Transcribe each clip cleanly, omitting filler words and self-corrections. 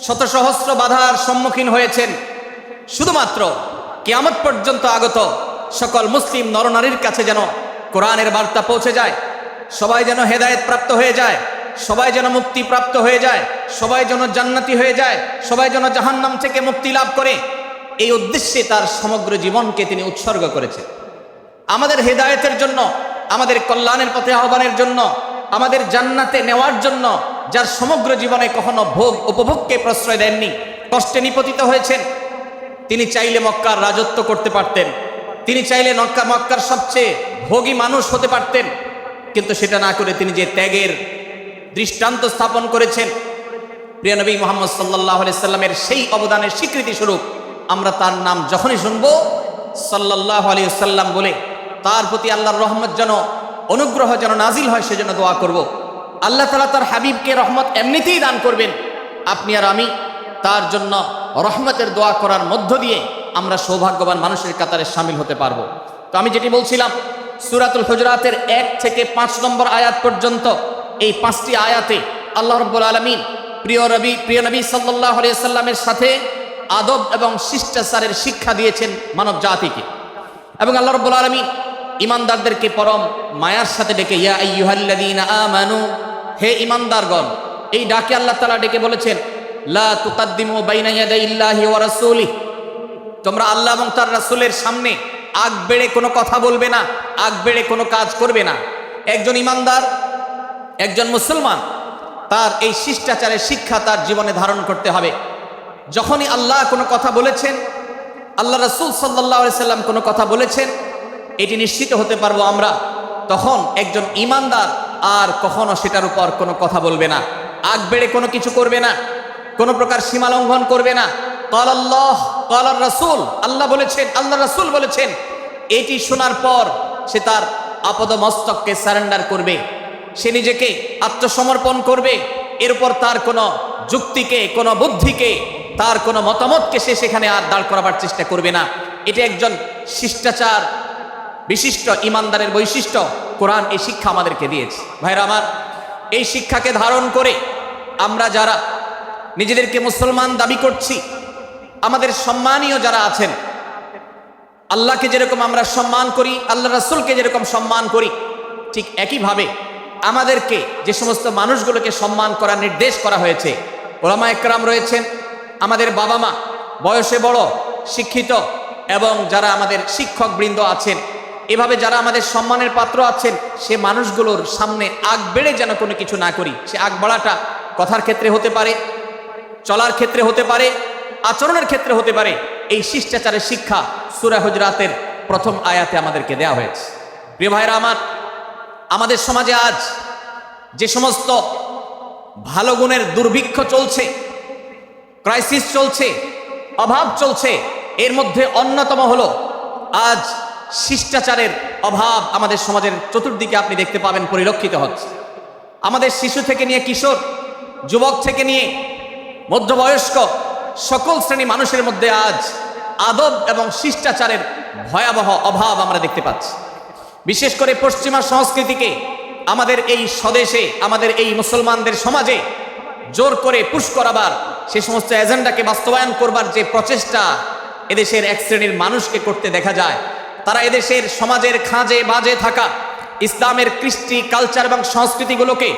শত সহস্র বাধার সম্মুখীন হয়েছেন। শুধুমাত্র কিয়ামত পর্যন্ত আগত সকল মুসলিম নরনারীর কাছে যেন কোরআনের বার্তা পৌঁছে যায়, সবাই যেন হেদায়েত প্রাপ্ত হয়ে যায়, সবাই যেন মুক্তি প্রাপ্ত হয়ে যায়, সবাই যেন জান্নাতি হয়ে যায়, সবাই যেন জাহান্নাম থেকে মুক্তি লাভ করে, এই উদ্দেশ্যে তার সমগ্র জীবনকে তিনি উৎসর্গ করেছেন। আমাদের হেদায়েতের জন্য, আমাদের কল্যাণের পথে আহ্বানের জন্য, আমাদের জান্নাতে নেওয়ার জন্য, যার সমগ্র জীবনে কখনো ভোগ উপভোগকে প্রশ্রয় দেননি, কষ্টে নিপতিত হয়েছেন। তিনি চাইলে মক্কার রাজত্ব করতে পারতেন, তিনি চাইলে মক্কার সবচেয়ে ভোগী মানুষ হতে পারতেন, কিন্তু সেটা না করে তিনি যে ত্যাগের দৃষ্টান্ত স্থাপন করেছেন, প্রিয় নবী মুহাম্মদ সাল্লাল্লাহু আলাইহি সাল্লামের সেই অবদানের স্বীকৃতি স্বরূপ আমরা তার নাম যখনই শুনবো সাল্লাল্লাহু আলাইহি সাল্লাম বলে তার প্রতি আল্লাহর রহমত যেন, অনুগ্রহ যেন নাজিল হয় সেজন্য দোয়া করব। আল্লাহ তাআলা তার হাবিবকে রহমত এমনিতেই দান করবেন, আপনি আর আমি তার জন্য রহমতের দোয়া করার মধ্য দিয়ে আমরা সৌভাগ্যবান মানুষের কাতারে শামিল হতে পারবো। তো আমি যেটি বলছিলাম, সূরাতুল হুজুরাতের 1 থেকে 5 নম্বর আয়াত পর্যন্ত এই 5টি আয়াতে আল্লাহ রাব্বুল আলামিন প্রিয় নবী সাল্লাল্লাহু আলাইহি সাল্লামের সাথে আদব এবং শিষ্টাচারের শিক্ষা দিয়েছেন মানব জাতিকে। এবং আল্লাহ রাব্বুল আলামিন ইমানদারদেরকে পরম মায়ার সাথে ডেকে ইয়া আইয়ুহাল্লাযীনা আমানু, হে ইমানদারগণ, এই ডাকে আল্লাহ তাআলা ডেকে বলেছেন লা তুকাদ্দিমু বাইনা ইয়াদাইল্লাহি ওয়া রাসূলিহি, তোমরা আল্লাহ এবং তার রাসূলের সামনে আগ বেড়ে কোনো কথা বলবে না, আগ বেড়ে কোনো কাজ করবে না। একজন ইমানদার, একজন মুসলমান, তার এই শিষ্টাচারের শিক্ষা তার জীবনে ধারণ করতে হবে। যখনই আল্লাহ কোনো কথা বলেছেন, আল্লাহ রাসূল সাল্লাল্লাহু আলাইহি সাল্লাম কোনো কথা বলেছেন, এটি নিশ্চিত হতে পারবো আমরা, তখন একজন ইমানদার আর কখনো সেটার উপর কোনো কথা বলবে না, আগ বেড়ে কোনো কিছু করবে না, কোনো প্রকার সীমা লঙ্ঘন করবে না। ক্বাল আল্লাহ ক্বাল রাসূল, আল্লাহ বলেছেন, আল্লাহ রাসূল বলেছেন, এটি শোনার পর সে তার আপদ মস্তককে সারেন্ডার করবে, সে নিজেকে আত্মসমর্পণ করবে। এরপর তার কোনো যুক্তিকে, কোনো বুদ্ধিকে, তার কোনো মতামতকে সে সেখানে আর দাঁড় করাবার চেষ্টা করবে না। এটা একজন শিষ্টাচার বিশিষ্ট ইমানদারের বৈশিষ্ট্য। কোরআন এই শিক্ষা আমাদেরকে দিয়েছে। ভাইরা আমার, এই শিক্ষাকে ধারণ করে আমরা যারা নিজেদেরকে মুসলমান দাবি করছি, আমাদের সম্মানীয় যারা আছেন, আল্লাহকে যেরকম আমরা সম্মান করি, আল্লাহ রাসূলকে যেরকম সম্মান করি, ঠিক একইভাবে আমাদেরকে যে সমস্ত মানুষগুলোকে সম্মান করার নির্দেশ করা হয়েছে, ওলামা একরাম রয়েছেন, আমাদের বাবা মা, বয়সে বড়, শিক্ষিত, এবং যারা আমাদের শিক্ষক বৃন্দ আছেন, এভাবে যারা আমাদের সম্মানের পাত্র আছেন, সে মানুষগুলোর সামনে আগ বেড়ে যেন কোনো কিছু না করি। সে আগ বাড়াটা কথার ক্ষেত্রে হতে পারে, চলার ক্ষেত্রে হতে পারে, আচরণের ক্ষেত্রে হতে পারে। এই শিষ্টাচারের শিক্ষা সূরা হুজুরাতের প্রথম আয়াতে আমাদেরকে দেওয়া হয়েছে। প্রিয় ভাইরা আমার, আমাদের সমাজে আজ যে সমস্ত ভালো গুণের দুর্ভিক্ষ চলছে, ক্রাইসিস চলছে, অভাব চলছে, এর মধ্যে অন্যতম হলো আজ শিষ্টাচারের অভাব। আমাদের সমাজের চতুর্দিকে আপনি দেখতে পাবেন পরিলক্ষিত হচ্ছে। আমাদের শিশু থেকে নিয়ে কিশোর, যুবক থেকে নিয়ে মধ্যবয়স্ক, সকল শ্রেণী মানুষের মধ্যে আজ আদব এবং শিষ্টাচারের ভয়াবহ অভাব আমরা দেখতে পাচ্ছি। বিশেষ করে পশ্চিমা সংস্কৃতিকে আমাদের এই স্বদেশে, আমাদের এই মুসলমানদের সমাজে জোর করে পুশ করাবার, সে সমস্ত এজেন্ডাকে বাস্তবায়ন করবার যে প্রচেষ্টা এদেশের এক শ্রেণীর মানুষকে করতে দেখা যায়, তারা এদেশের সমাজের খাঁজে বাজে থাকা ইসলামের কৃষ্টি, কালচার এবং সংস্কৃতিগুলোকে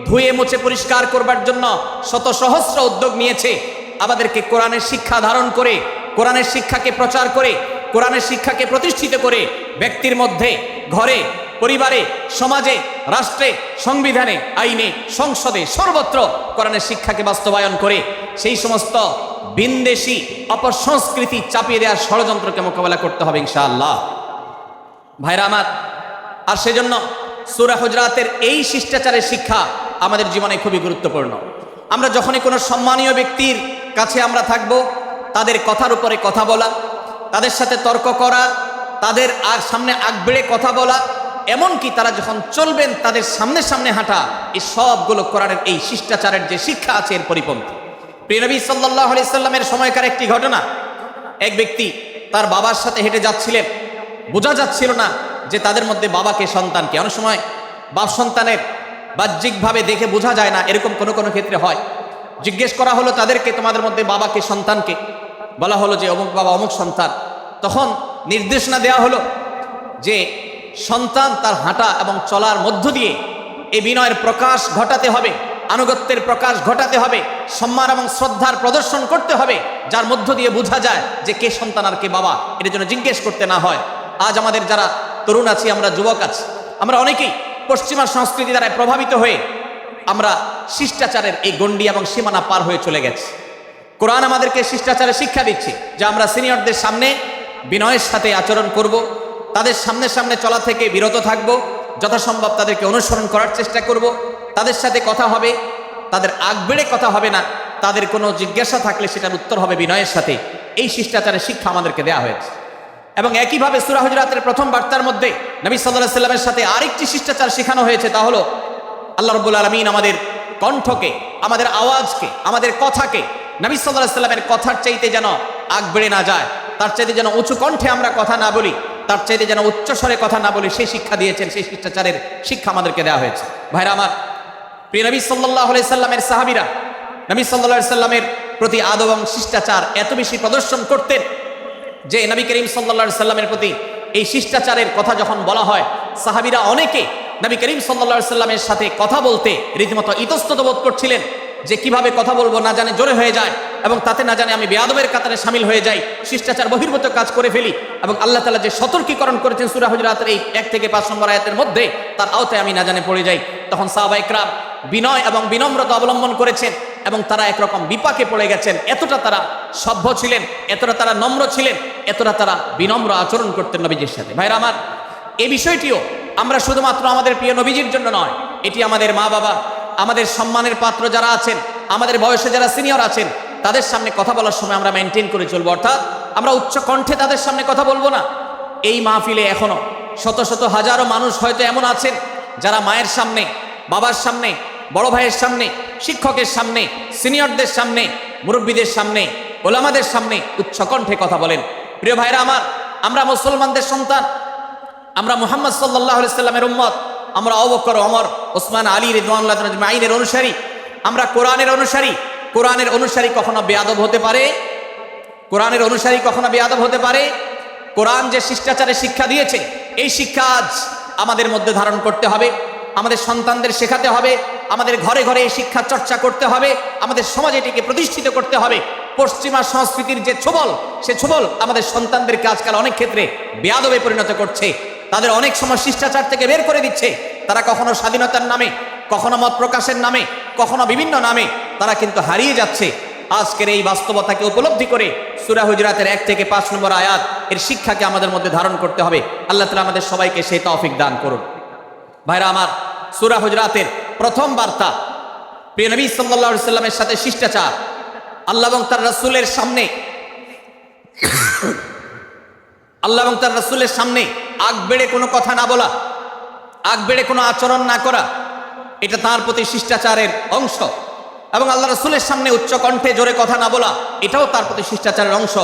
ধুয়ে মুছে পরিষ্কার করবার জন্য শত সহস্র উদ্যোগ নিয়েছে। আমাদেরকে কোরআনের শিক্ষা ধারণ করে, কোরআনের শিক্ষাকে প্রচার করে, কোরআনের শিক্ষাকে প্রতিষ্ঠিত করে ব্যক্তির মধ্যে, ঘরে, পরিবারে, সমাজে, রাষ্ট্রে, সংবিধানে, আইনে, সংসদে, সর্বত্র কোরআনের শিক্ষাকে বাস্তবায়ন করে সেই সমস্ত বিন্দেশি অপসংস্কৃতি চাপিয়ে দেওয়ার ষড়যন্ত্রকে মোকাবেলা করতে হবে ইনশাআল্লাহ। ভাইরা আমার, আর সেজন্য সূরা হুজুরাতের এই শিষ্টাচারের শিক্ষা আমাদের জীবনে খুবই গুরুত্বপূর্ণ। আমরা যখনই কোনো সম্মানীয় ব্যক্তির কাছে আমরা থাকব, তাদের কথার উপরে কথা বলা, তাদের সাথে তর্ক করা, তাদের সামনে আগ বেড়ে কথা বলা, এমনকি তারা যখন চলবেন তাদের সামনে সামনে হাঁটা, এই সবগুলো কোরআনের এই শিষ্টাচারের যে শিক্ষা আছে এর পরিপন্থী। প্রিয় নবী সাল্লাল্লাহু আলাইহি সাল্লামের সময়কার একটি ঘটনা, এক ব্যক্তি তার বাবার সাথে হেঁটে যাচ্ছিলেন, বোঝা যাচ্ছিল না যে তাদের মধ্যে বাবাকে সন্তানকে। অনেক সময় বাপ সন্তানের বাহ্যিকভাবে দেখে বোঝা যায় না, এরকম কোনো কোনো ক্ষেত্রে হয়। জিজ্ঞেস করা হলো তাদেরকে, তোমাদের মধ্যে বাবাকে, সন্তানকে? বলা হলো যে অমুক বাবা, অমুক সন্তান। তখন নির্দেশনা দেওয়া হলো যে সন্তান তার হাঁটা এবং চলার মধ্য দিয়ে এই বিনয়ের প্রকাশ ঘটাতে হবে, আনুগত্যের প্রকাশ ঘটাতে হবে, সম্মান এবং শ্রদ্ধার প্রদর্শন করতে হবে, যার মধ্য দিয়ে বোঝা যায় যে কে সন্তান আর কে বাবা, এর জন্য জিজ্ঞেস করতে না হয়। আজ আমাদের যারা তরুণ আছি, আমরা যুবক আছি, আমরা অনেকেই পশ্চিমা সংস্কৃতি দ্বারা প্রভাবিত হয়ে আমরা শিষ্টাচারের এই গণ্ডি এবং সীমানা পার হয়ে চলে গেছি। কোরআন আমাদেরকে শিষ্টাচারের শিক্ষা দিচ্ছে যে আমরা সিনিয়রদের সামনে বিনয়ের সাথে আচরণ করব, তাদের সামনে সামনে চলা থেকে বিরত থাকব, যথাসম্ভব তাদেরকে অনুসরণ করার চেষ্টা করব, তাদের সাথে কথা হবে, তাদের আগ বেড়ে কথা হবে না, তাদের কোনো জিজ্ঞাসা থাকলে সেটার উত্তর হবে বিনয়ের সাথে। এই শিষ্টাচারের শিক্ষা আমাদেরকে দেওয়া হয়েছে। এবং একইভাবে সূরা হুজুরাতের প্রথম বার্তার মধ্যে নবী সাল্লাল্লাহু আলাইহি সাল্লামের সাথে আরেকটি শিষ্টাচার শেখানো হয়েছে, তা হলো আল্লাহ রাব্বুল আলামিন আমাদের কণ্ঠকে, আমাদের আওয়াজকে, আমাদের কথাকে নবী সাল্লাল্লাহু আলাইহি সাল্লামের কথার চাইতে যেন আগ বেড়ে না যায়, তার চাইতে যেন উঁচু কণ্ঠে আমরা কথা না বলি, তার চাইতে যেন উচ্চস্বরে কথা না বলি, সেই শিক্ষা দিয়েছেন, সেই শিষ্টাচারের শিক্ষা আমাদেরকে দেওয়া হয়েছে। ভাইরা আমার, প্রিয় নবী সাল্লাল্লাহু আলাইহি সাল্লামের সাহাবীরা নবী সাল্লাল্লাহু আলাইহি সাল্লামের প্রতি আদব এবং শিষ্টাচার এত বেশি প্রদর্শন করতেন যে নবী করিম সাল্লাল্লাহু আলাইহি সাল্লামের প্রতি এই শিষ্টাচারের কথা যখন বলা হয়, সাহাবীরা অনেকে নবী করিম সাল্লাল্লাহু আলাইহি সাল্লামের সাথে কথা বলতে রীতিমতো ইতস্তত বোধ করছিলেন যে কিভাবে কথা বলবো, না জানে জোরে হয়ে যায় এবং তাতে না জানে আমি বেয়াদবের কাতারে শামিল হয়ে যাই, শিষ্টাচার বহির্ভূত কাজ করে ফেলি। এবং আল্লাহ তাআলা যে সতর্কীকরণ করেছেন সূরা হুজুরাতের এই 1 থেকে 5 নম্বর আয়াতের মধ্যে, তার আওতায় আমি না জানে পড়ে যাই। তখন সাহাবায়ে কেরাম বিনয় এবং বিনম্রতা অবলম্বন করেছেন এবং তারা একরকম বিপাকে পড়ে গেছেন। এতটা তারা সভ্য ছিলেন, এতটা তারা নম্র ছিলেন, এতটা তারা বিনম্র আচরণ করতেন নবীজির সাথে। ভাইরা আমার, এই বিষয়টিও আমরা শুধুমাত্র আমাদের প্রিয় নবীজির জন্য নয়, এটি আমাদের মা বাবা, আমাদের সম্মানের পাত্র যারা আছেন, আমাদের বয়সে যারা সিনিয়র আছেন, তাদের সামনে কথা বলার সময় আমরা মেনটেন করে চলবো। অর্থাৎ আমরা উচ্চ কণ্ঠে তাদের সামনে কথা বলবো না। এই মাহফিলে এখনো শত শত হাজারো মানুষ হয়তো এমন আছেন যারা মায়ের সামনে, বাবার সামনে, বড় ভাইয়ের সামনে, শিক্ষকের সামনে, সিনিয়রদের সামনে, মুরব্বীদের সামনে, ওলামাদের সামনে উচ্চ কণ্ঠে কথা বলেন। প্রিয় ভাইরা আমার, আমরা মুসলমানদের সন্তান, আমরা মুহাম্মদ সাল্লাল্লাহু আলাইহি সাল্লামের উম্মত, আমরা আবু বকর, ওমর, ওসমান, আলী রাদিয়াল্লাহু আজমাইনের অনুসারী, আমরা কোরআনের অনুসারী। কোরআনের অনুসারী কখনো বেয়াদব হতে পারে? কোরআনের অনুসারী কখনো বেয়াদব হতে পারে? কোরআন যে শিষ্টাচারের শিক্ষা দিয়েছে, এই শিক্ষা আজ আমাদের মধ্যে ধারণ করতে হবে, আমাদের সন্তানদের শেখাতে হবে, আমাদের ঘরে ঘরে এই শিক্ষা চর্চা করতে হবে, আমাদের সমাজে এটিকে প্রতিষ্ঠিত করতে হবে। পশ্চিমা সংস্কৃতির যে ছোবল, সে ছোবল আমাদের সন্তানদেরকে আজকাল অনেক ক্ষেত্রে বেয়াদবে পরিণত করছে, তাদের অনেক সময় শিষ্টাচার থেকে বের করে দিচ্ছে। তারা কখনো স্বাধীনতার নামে, কখনো মত প্রকাশের নামে, কখনো বিভিন্ন নামে তারা কিন্তু হারিয়ে যাচ্ছে। আজকের এই বাস্তবতাকে উপলব্ধি করে সূরা হুজুরাতের 1 থেকে 5 নম্বর আয়াত এর শিক্ষাকে আমাদের মধ্যে ধারণ করতে হবে। আল্লাহ তাআলা আমাদের সবাইকে সেই তৌফিক দান করুন। ভাইরা আমার, সূরা হুজুরাতের প্রথম বার্তা প্রিয় নবী সাল্লাল্লাহু আলাইহি সাল্লামের সাথে শিষ্টাচার, আল্লাহ এবং তার রাসূলের সামনে, আল্লাহ এবং তার রাসূলের সামনে আগ বেড়ে কোনো কথা না বলা, আগ বেড়ে কোনো আচরণ না করা, এটা তার প্রতি শিষ্টাচারের অংশ। এবং আল্লাহ রাসূলের সামনে উচ্চ কণ্ঠে জোরে কথা না বলা, এটাও তার প্রতি শিষ্টাচারের অংশ।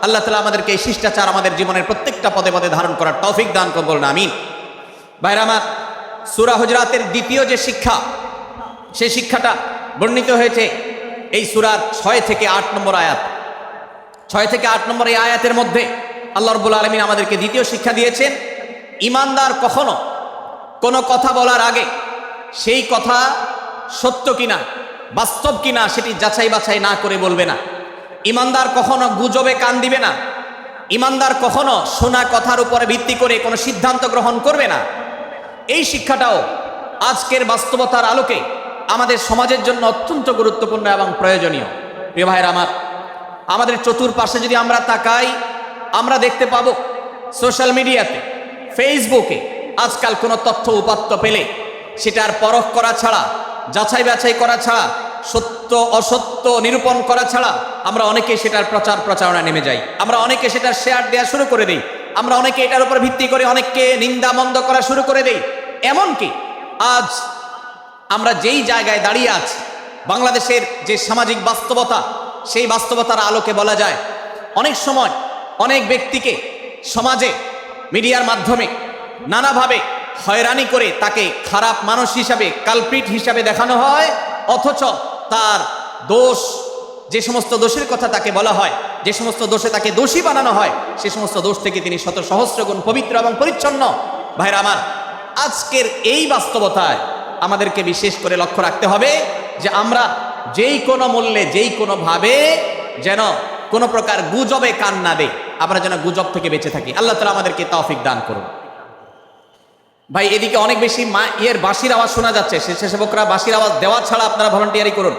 আল্লাহ তাআলা আমাদেরকে এই শিষ্টাচার আমাদের জীবনের প্রত্যেকটা পদে পদে ধারণ করার তৌফিক দান করুন, বলুন আমিন। ভাইরা আমার, সূরা হুজুরাতের দ্বিতীয় যে শিক্ষা, সেই শিক্ষাটা বর্ণিত হয়েছে এই সূরার 6 থেকে 8 নম্বর আয়াত। 6 থেকে 8 নম্বর এই আয়াতের মধ্যে আল্লাহ রাব্বুল আলামিন আমাদেরকে দ্বিতীয় শিক্ষা দিয়েছেন, ঈমানদার কখনো কোনো কথা বলার আগে সেই কথা সত্য কিনা, বাস্তব কিনা সেটি যাচাই বাছাই না করে বলবে না। ঈমানদার কখনো গুজবে কান দিবে না। ঈমানদার কখনো শোনা কথার উপরে ভিত্তি করে কোনো সিদ্ধান্ত গ্রহণ করবে না। এই শিক্ষাটাও আজকের বাস্তবতার আলোকে আমাদের সমাজের জন্য অত্যন্ত গুরুত্বপূর্ণ এবং প্রয়োজনীয়। প্রিয় ভাইরা আমার, আমাদের চতুর্পাশে যদি আমরা তাকাই, আমরা দেখতে পাবো সোশ্যাল মিডিয়াতে, ফেসবুকে আজকাল কোনো তথ্য উপাত্ত পেলে সেটার পরখ করা ছাড়া, যাচাই বাছাই করা ছাড়া, সত্য অসত্য নিরূপণ করা ছাড়া আমরা অনেকে সেটার প্রচার প্রচারণা নেমে যাই। আমরা অনেকে সেটার শেয়ার দেওয়া শুরু করে দিই। আমরা অনেকে এটার উপর ভিত্তি করে অনেককে নিন্দা মন্দ করা শুরু করে দেই। এমনকি আজ আমরা যেই জায়গায় দাঁড়িয়ে আছি, বাংলাদেশের যে সামাজিক বাস্তবতা, সেই বাস্তবতার আলোকে বলা যায় অনেক সময় অনেক ব্যক্তিকে সমাজে মিডিয়ার মাধ্যমে নানাভাবে হয়রানি করে তাকে খারাপ মানুষ হিসাবে, কালপ্রিট হিসাবে দেখানো হয়, অথচ তার দোষ, যে সমস্ত দোষের কথা তাকে বলা হয়, যে সমস্ত দোষে তাকে দোষী বানানো হয়, সে সমস্ত দোষ থেকে তিনি শত সহস্র গুণ পবিত্র এবং পরিচ্ছন্ন। ভাইরা আমার, আজকের এই বাস্তবতায় আমাদেরকে বিশেষ করে লক্ষ্য রাখতে হবে যে আমরা যেই কোনো মূল্যে, যেই কোনো ভাবে যেন কোনো প্রকার গুজবে কান না দেই, আমরা যেন গুজব থেকে বেঁচে থাকি। আল্লাহ তাআলা আমাদেরকে তৌফিক দান করুন। ভাই, এদিকে অনেক বেশি বাঁশির আওয়াজ শোনা যাচ্ছে। স্বেচ্ছাসেবকরা বাঁশির আওয়াজ দেওয়া ছাড়া আপনারা ভলান্টিয়ারি করুন।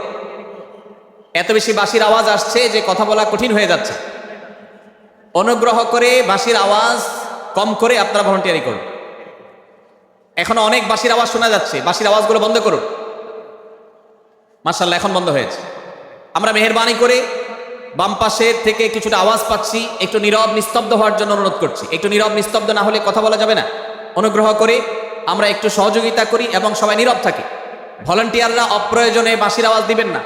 এত বেশি বাঁশির আওয়াজ আসছে যে কথা বলা কঠিন হয়ে যাচ্ছে। অনুগ্রহ করে বাঁশির আওয়াজ কম করে আপনারা ভলান্টিয়ারি করুন। এখনো অনেক বাঁশির আওয়াজ শোনা যাচ্ছে, বাঁশির আওয়াজগুলো বন্ধ করুন। মাশাআল্লাহ, এখন বন্ধ হয়েছে। আমরা মেহেরবানি করে বাম পাশের থেকে কিছুটা আওয়াজ পাচ্ছি, একটু নীরব নিস্তব্ধ হওয়ার জন্য অনুরোধ করছি। একটু নীরব নিস্তব্ধ না হলে কথা বলা যাবে না। অনুগ্রহ করে আমরা একটু সহযোগিতা করি এবং সবাই নীরব থাকি। ভলান্টিয়াররা অপ্রয়োজনে বাঁশির আওয়াজ দিবেন না,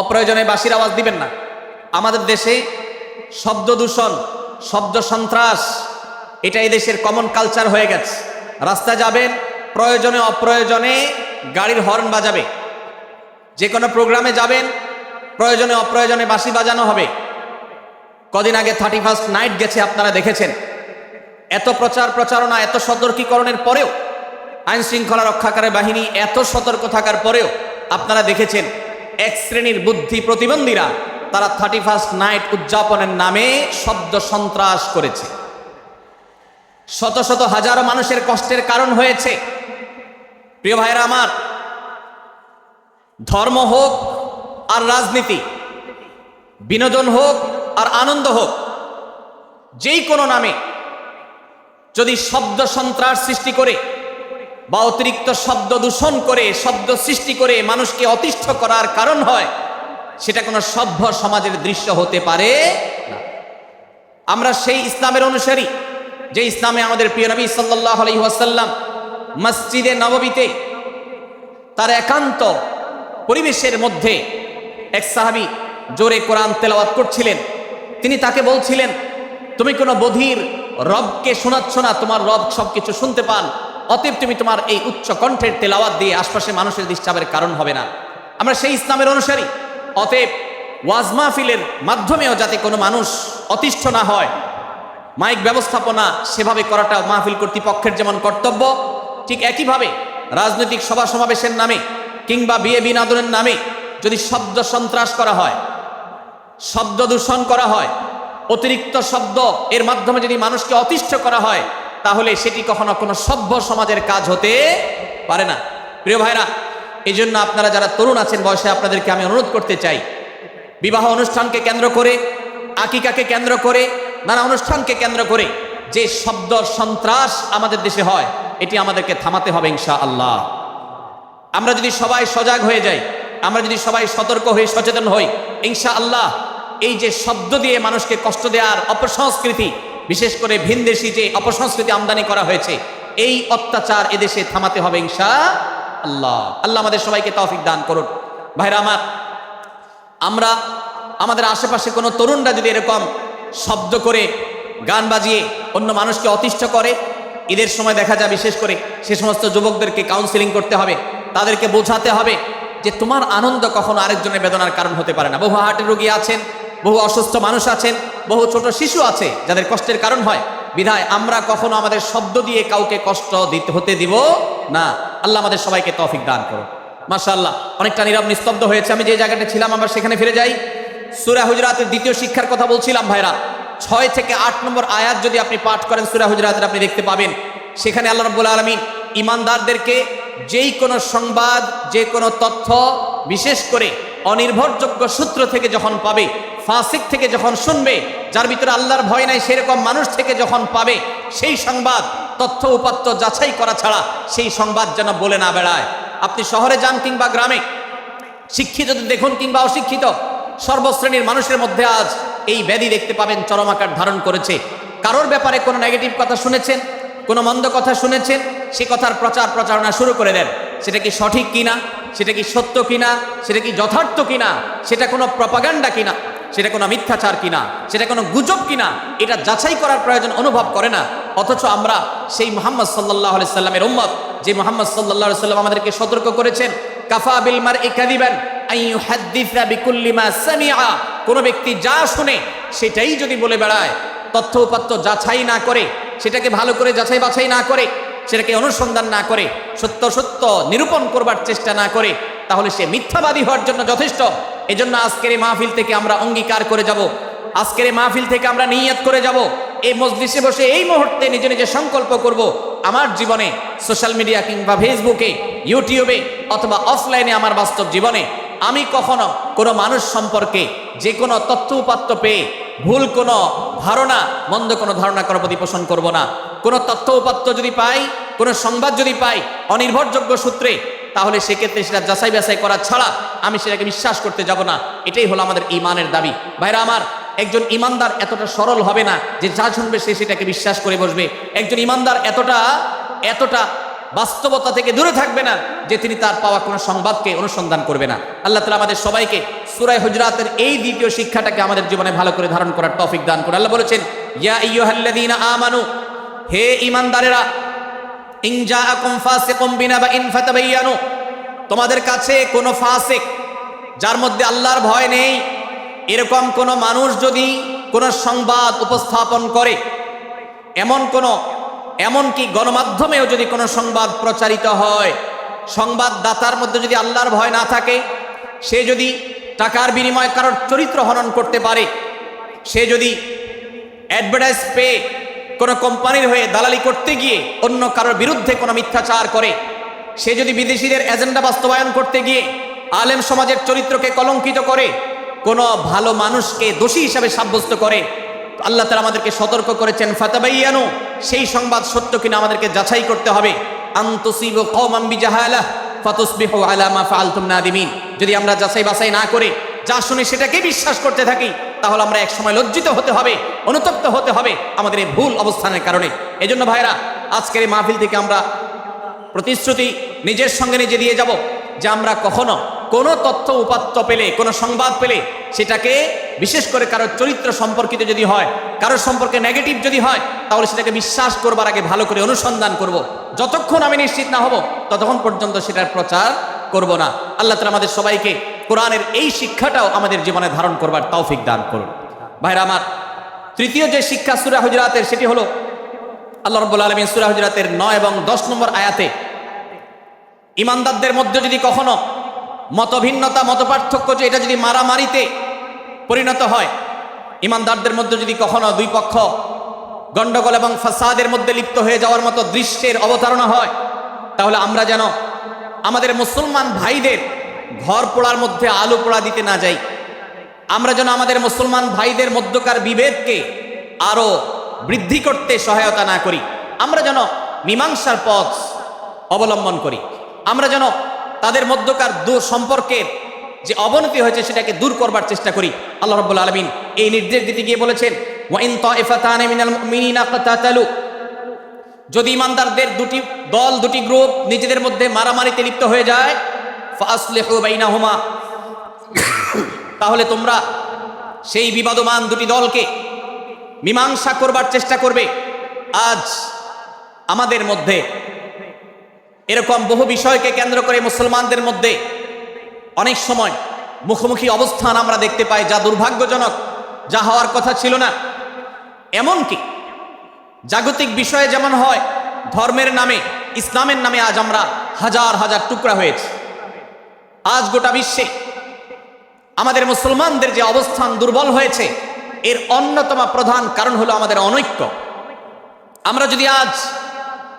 অপ্রয়োজনে বাঁশির আওয়াজ দিবেন না। আমাদের দেশে শব্দ দূষণ, শব্দ সন্ত্রাস, এটা এই দেশের কমন কালচার হয়ে গেছে। রাস্তায় যাবেন, প্রয়োজনে অপ্রয়োজনে গাড়ির হর্ন বাজাবে। যে কোনো প্রোগ্রামে যাবেন, প্রয়োজনে অপ্রয়োজনে বাঁশি বাজানো হবে। কদিন আগে 31st নাইট গেছে, আপনারা দেখেছেন। এত প্রচার প্রচারণা, এত সতর্কীকরণের পরেও, আইন শৃঙ্খলা রক্ষাকারী বাহিনী এত সতর্ক থাকার পরেও আপনারা দেখেছেন এক শ্রেণীর বুদ্ধি প্রতিবন্ধীরা তারা 31st নাইট উদযাপনের নামে শব্দ সন্ত্রাস করেছে। শত শত হাজারো মানুষের কষ্টের কারণ হয়েছে। প্রিয় ভাইরা আমার, ধর্ম হোক আর রাজনীতি, বিনোদন হোক আর আনন্দ হোক, যেই কোনো নামে যদি শব্দ সন্ত্রাস সৃষ্টি করে বা অতিরিক্ত শব্দ দূষণ করে, শব্দ সৃষ্টি করে মানুষকে অতিষ্ঠ করার কারণ হয়, সেটা কোনো সভ্য সমাজের দৃশ্য হতে পারে না। আমরা সেই ইসলামের অনুসারী যে ইসলামে আমাদের প্রিয় নবী সাল্লাল্লাহু আলাইহি ওয়াসাল্লাম মসজিদে নববীতে তার একান্ত পরিবেশের মধ্যে এক সাহাবী জোরে কোরআন তেলাওয়াত করছিলেন। তিনি তাকে বলছিলেন, তুমি কোনো বধির রবকে শোনাচ্ছ না, তোমার রব সবকিছু শুনতে পান, অতএব তুমি তোমার এই উচ্চ কণ্ঠের তেলাওয়াত দিয়ে আশপাশে মানুষের ডিস্টার্বের কারণ হবে না। আমরা সেই ইসলামের অনুসারী, অতএব ওয়াজ মাহফিলের মাধ্যমেও যাতে কোনো মানুষ অতিষ্ঠ না হয়, মাইক ব্যবস্থাপনা সেভাবে করাটা মাহফিল কর্তৃপক্ষের যেমন কর্তব্য, ঠিক একইভাবে রাজনৈতিক সভা সমাবেশের নামে কিংবা বিয়ে বিনোদনের নামে যদি শব্দ সন্ত্রাস করা হয়, শব্দ দূষণ করা হয়, অতিরিক্ত শব্দ এর মাধ্যমে যদি মানুষকে অতিষ্ঠ করা হয়, তাহলে সেটি কখনো কোনো সভ্য সমাজের কাজ হতে পারে না। প্রিয় ভাইরা, এই জন্য আপনারা যারা তরুণ আছেন বয়সে, আপনাদেরকে আমি অনুরোধ করতে চাই, বিবাহ অনুষ্ঠানকে কেন্দ্র করে, আকিকাকে কেন্দ্র করে, নানা অনুষ্ঠানকে কেন্দ্র করে যে শব্দ সন্ত্রাস আমাদের দেশে হয়, এটি আমাদেরকে থামাতে হবে ইনশাআল্লাহ। আমরা যদি সবাই সজাগ হয়ে যাই, আমরা যদি সবাই সতর্ক হয়ে সচেতন হই, ইনশাআল্লাহ এই যে শব্দ দিয়ে মানুষকে কষ্ট দেওয়ার অপসংস্কৃতি, বিশেষ করে ভিনদেশি যে অপসংস্কৃতি আমদানি করা হয়েছে, এই অত্যাচার এদেশে থামাতে হবে ইনশাআল্লাহ। আল্লাহ আমাদের সবাইকে তৌফিক দান করুন। ভাইরা আমার, আমরা আমাদের আশেপাশে কোনো তরুণরা যদি এরকম শব্দ করে, গান বাজিয়ে অন্য মানুষকে অতিষ্ঠ করে, ঈদের সময় দেখা যায় বিশেষ করে সে সমস্ত যুবকদেরকে কাউন্সিলিং করতে হবে, তাদেরকে বোঝাতে হবে যে তোমার আনন্দ কখনো আরেকজনের বেদনার কারণ হতে পারে না। বহু হার্টের রোগী আছেন, বহু অসুস্থ মানুষ আছেন, বহু ছোট শিশু আছে যাদের কষ্টের কারণ হয়। বিধায় আমরা কখনো আমাদের শব্দ দিয়ে কাউকে কষ্ট হতে দিব না। আল্লাহ আমাদের সবাইকে তৌফিক দান করুন। মাশাআল্লাহ, অনেকটা নীরব নিস্তব্ধ হয়েছে। আমি যে জায়গাটা ছিলাম আমরা সেখানে ফিরে যাই। সূরা হুজুরাতের দ্বিতীয় শিক্ষার কথা বলছিলাম ভাইরা। 6 থেকে 8 নম্বর আয়াত যদি আপনি পাঠ করেন সূরা হুজুরাতের, আপনি দেখতে পাবেন সেখানে আল্লাহ রাব্বুল আলামিন ঈমানদারদেরকে যেই কোনো সংবাদ, যে কোনো তথ্য, বিশেষ করে অনির্ভরযোগ্য সূত্র থেকে যখন পাবে, ফাসিক থেকে যখন শুনবে, যার ভিতরে আল্লাহর ভয় নাই সেরকম মানুষ থেকে যখন পাবে, সেই সংবাদ তথ্য উপাত্ত যাচাই করা ছাড়া সেই সংবাদ যেন বলে না বেড়ায়। আপনি শহরে যান কিংবা গ্রামে, শিক্ষিত দেখুন কিংবা অশিক্ষিত, সর্বশ্রেণীর মানুষের মধ্যে আজ এই ব্যাধি দেখতে পাবেন চরম আকার ধারণ করেছে। কারোর ব্যাপারে কোনো নেগেটিভ কথা শুনেছেন, কোনো মন্দ কথা শুনেছেন, সে কথার প্রচার প্রচারণা শুরু করে দেন। সেটা কি সঠিক কিনা, সেটা কি সত্য কিনা, সেটা কি যথার্থ কিনা, সেটা কোনো প্রপাগান্ডা কিনা, সেটা কোনো মিথ্যাচার কিনা, সেটা কোনো গুজব কিনা, এটা যাচাই করার প্রয়োজন অনুভব করে না। অথচ আমরা সেই মুহাম্মদ সাল্লাল্লাহু আলাইহি সাল্লামের উম্মত, যে মুহাম্মদ সাল্লাল্লাহু আলাইহি সাল্লাম আমাদেরকে সতর্ক করেছেন, কাফা বিল মারই কাযিবান আইয়ুহাদ্দিসা বিকুল্লি মা সামিআ, কোন ব্যক্তি যা শুনে সেটাই যদি বলে বেড়ায়, তথ্য উপাত্ত যাচাই না করে, সেটাকে ভালো করে যাচাই বাছাই না করে, সেটাকে অনুসন্ধান না করে, সত্য সত্য নিরূপণ করবার চেষ্টা না করে, তাহলে সে মিথ্যাবাদী হওয়ার জন্য যথেষ্ট। এজন্য আজকের এই মাহফিল থেকে আমরা অঙ্গীকার করে যাব, আজকের এই মাহফিল থেকে আমরা নিয়ত করে যাব, এই মজলিসে বসে এই মুহূর্তে নিজে নিজে সংকল্প করব, আমার জীবনে সোশ্যাল মিডিয়া কিংবা ফেসবুকে, ইউটিউবে অথবা অফলাইনে আমার বাস্তব জীবনে আমি কখনো কোনো মানুষ সম্পর্কে যে কোনো তথ্য উপাত্ত পেয়ে ভুল কোনো ধারণা, মন্দ কোনো ধারণা করার প্রতি পোষণ করব না। কোনো তথ্য উপাত্ত যদি পাই, কোনো সংবাদ যদি পাই অনির্ভরযোগ্য সূত্রে, তাহলে সেক্ষেত্রে সেটা যাচাই বাছাই করা ছাড়া আমি সেটাকে বিশ্বাস করতে যাব না। এটাই হলো আমাদের ঈমানের দাবি। ভাইরা আমার, একজন ইমানদার এতটা সরল হবে না যে যা শুনবে সে সেটাকে বিশ্বাস করে বসবে। একজন ইমানদার এতটা বাস্তবতা থেকে দূরে থাকবে না যে তিনি তার পাওয়া কোনো সংবাদকে অনুসন্ধান করবে না। আল্লাহ তাআলা আমাদের সবাইকে সূরা হুজুরাতের এই দ্বিতীয় শিক্ষাটাকে আমাদের জীবনে ভালো করে ধারণ করার তৌফিক দান করুন। আল্লাহ বলেছেন, ইয়া আইয়ুহাল্লাযীনা আমানু, হে ঈমানদারেরা, ইন জাআকুম ফাসিকুম বিনাবাইন ফাতাবায়ানু, তোমাদের কাছে কোনো ফাসিক, যার মধ্যে আল্লাহর ভয় নেই, এরকম কোন মানুষ যদি কোন সংবাদ উপস্থাপন করে, এমনকি গণমাধ্যমেও যদি কোনো সংবাদ প্রচারিত হয়, সংবাদদাতার মধ্যে যদি আল্লাহর ভয় না থাকে, সে যদি টাকার বিনিময়ে কারোর চরিত্র হনন করতে পারে, সে যদি অ্যাডভার্টাইজ পেয়ে কোনো কোম্পানির হয়ে দালালি করতে গিয়ে অন্য কারোর বিরুদ্ধে কোনো মিথ্যাচার করে, সে যদি বিদেশিদের এজেন্ডা বাস্তবায়ন করতে গিয়ে আলেম সমাজের চরিত্রকে কলঙ্কিত করে, কোনো ভালো মানুষকে দোষী হিসাবে সাব্যস্ত করে, আল্লাহ তাআলা আমাদেরকে সতর্ক করেছেন, ফাতাবায়ানু, সেই সংবাদ সত্য কিনা আমাদেরকে যাচাই করতে হবে। আন তুসিবু কওমান বিজাহালাহ ফাতুসবিহু আলা মা ফাআলতুম নাদিমিন। যদি আমরা যাচাই বাছাই না করে যা শুনি সেটাকে বিশ্বাস করতে থাকি, তাহলে আমরা এক সময় লজ্জিত হতে হবে, অনুতপ্ত হতে হবে আমাদের এই ভুল অবস্থানের কারণে। এজন্য ভাইরা, আজকের এই মাহফিল থেকে আমরা প্রতিশ্রুতি নিজের সঙ্গে নিজে দিয়ে যাব যে আমরা কখনো কোনো তথ্য উপাত্ত পেলে, কোনো সংবাদ পেলে, সেটাকে বিশেষ করে কারোর চরিত্র সম্পর্কিত যদি হয়, কারোর সম্পর্কে নেগেটিভ যদি হয়, তাহলে সেটাকে বিশ্বাস করবার আগে ভালো করে অনুসন্ধান করব। যতক্ষণ আমি নিশ্চিত না হব ততক্ষণ পর্যন্ত সেটার প্রচার করব না। আল্লাহ তাআলা আমাদের সবাইকে কোরআনের এই শিক্ষাটাও আমাদের জীবনে ধারণ করবার তৌফিক দান করুন। ভাইরা আমার, তৃতীয় যে শিক্ষা সূরা হুজুরাতের, সেটি হলো আল্লাহ রাব্বুল আলামিন সূরা হুজুরাতের 9 এবং 10 নম্বর আয়াতে ঈমানদারদের মধ্যে যদি কখনো মতভিন্নতা, মতপার্থক্য, যে এটা যদি মারামারিতে পরিণত হয়, ঈমানদারদের মধ্যে যদি কখনো দুই পক্ষ গন্ডগোল এবং ফাসাদের মধ্যে লিপ্ত হয়ে যাওয়ার মতো দৃশ্যের অবতারণা হয়, তাহলে আমরা যেন আমাদের মুসলমান ভাইদের ঘর পোড়ার মধ্যে আলু পোড়া দিতে না যাই। আমরা যেন আমাদের মুসলমান ভাইদের মধ্যকার বিভেদকে আরো বৃদ্ধি করতে সহায়তা না করি। আমরা যেন মীমাংসার পথ অবলম্বন করি। আমরা যেন তাদের মধ্যকার সম্পর্কের যে অবনতি হয়েছে সেটাকে দূর করবার চেষ্টা করি। আল্লাহ রাব্বুল আলামিন এই নির্দেশ দিতে গিয়ে বলেছেন, ওয়া ইন তাইফাতানি মিনাল মুমিনিনা ইকতাতালু, যদি ঈমানদারদের দুটি দল, দুটি গ্রুপ নিজেদের মধ্যে মারামারিতে লিপ্ত হয়ে যায়, ফাসলিহু বাইনাহুমা, তাহলে তোমরা সেই বিবাদমান দুটি দলকে মীমাংসা করবার চেষ্টা করবে। আজ আমাদের মধ্যে এরকম বহু বিষয়কে কেন্দ্র করে মুসলমানদের মধ্যে অনেক সময় মুখোমুখি অবস্থান আমরা দেখতে পাই, যা দুর্ভাগ্যজনক, যা হওয়ার কথা ছিল না। এমনকি জাগতিক বিষয়ে যেমন হয়, ধর্মের নামে, ইসলামের নামে আজ আমরা হাজার হাজার টুকরা হয়েছি। আজ গোটা বিশ্বে আমাদের মুসলমানদের যে অবস্থান দুর্বল হয়েছে, এর অন্যতম প্রধান কারণ হলো আমাদের অনৈক্য। আমরা যদি আজ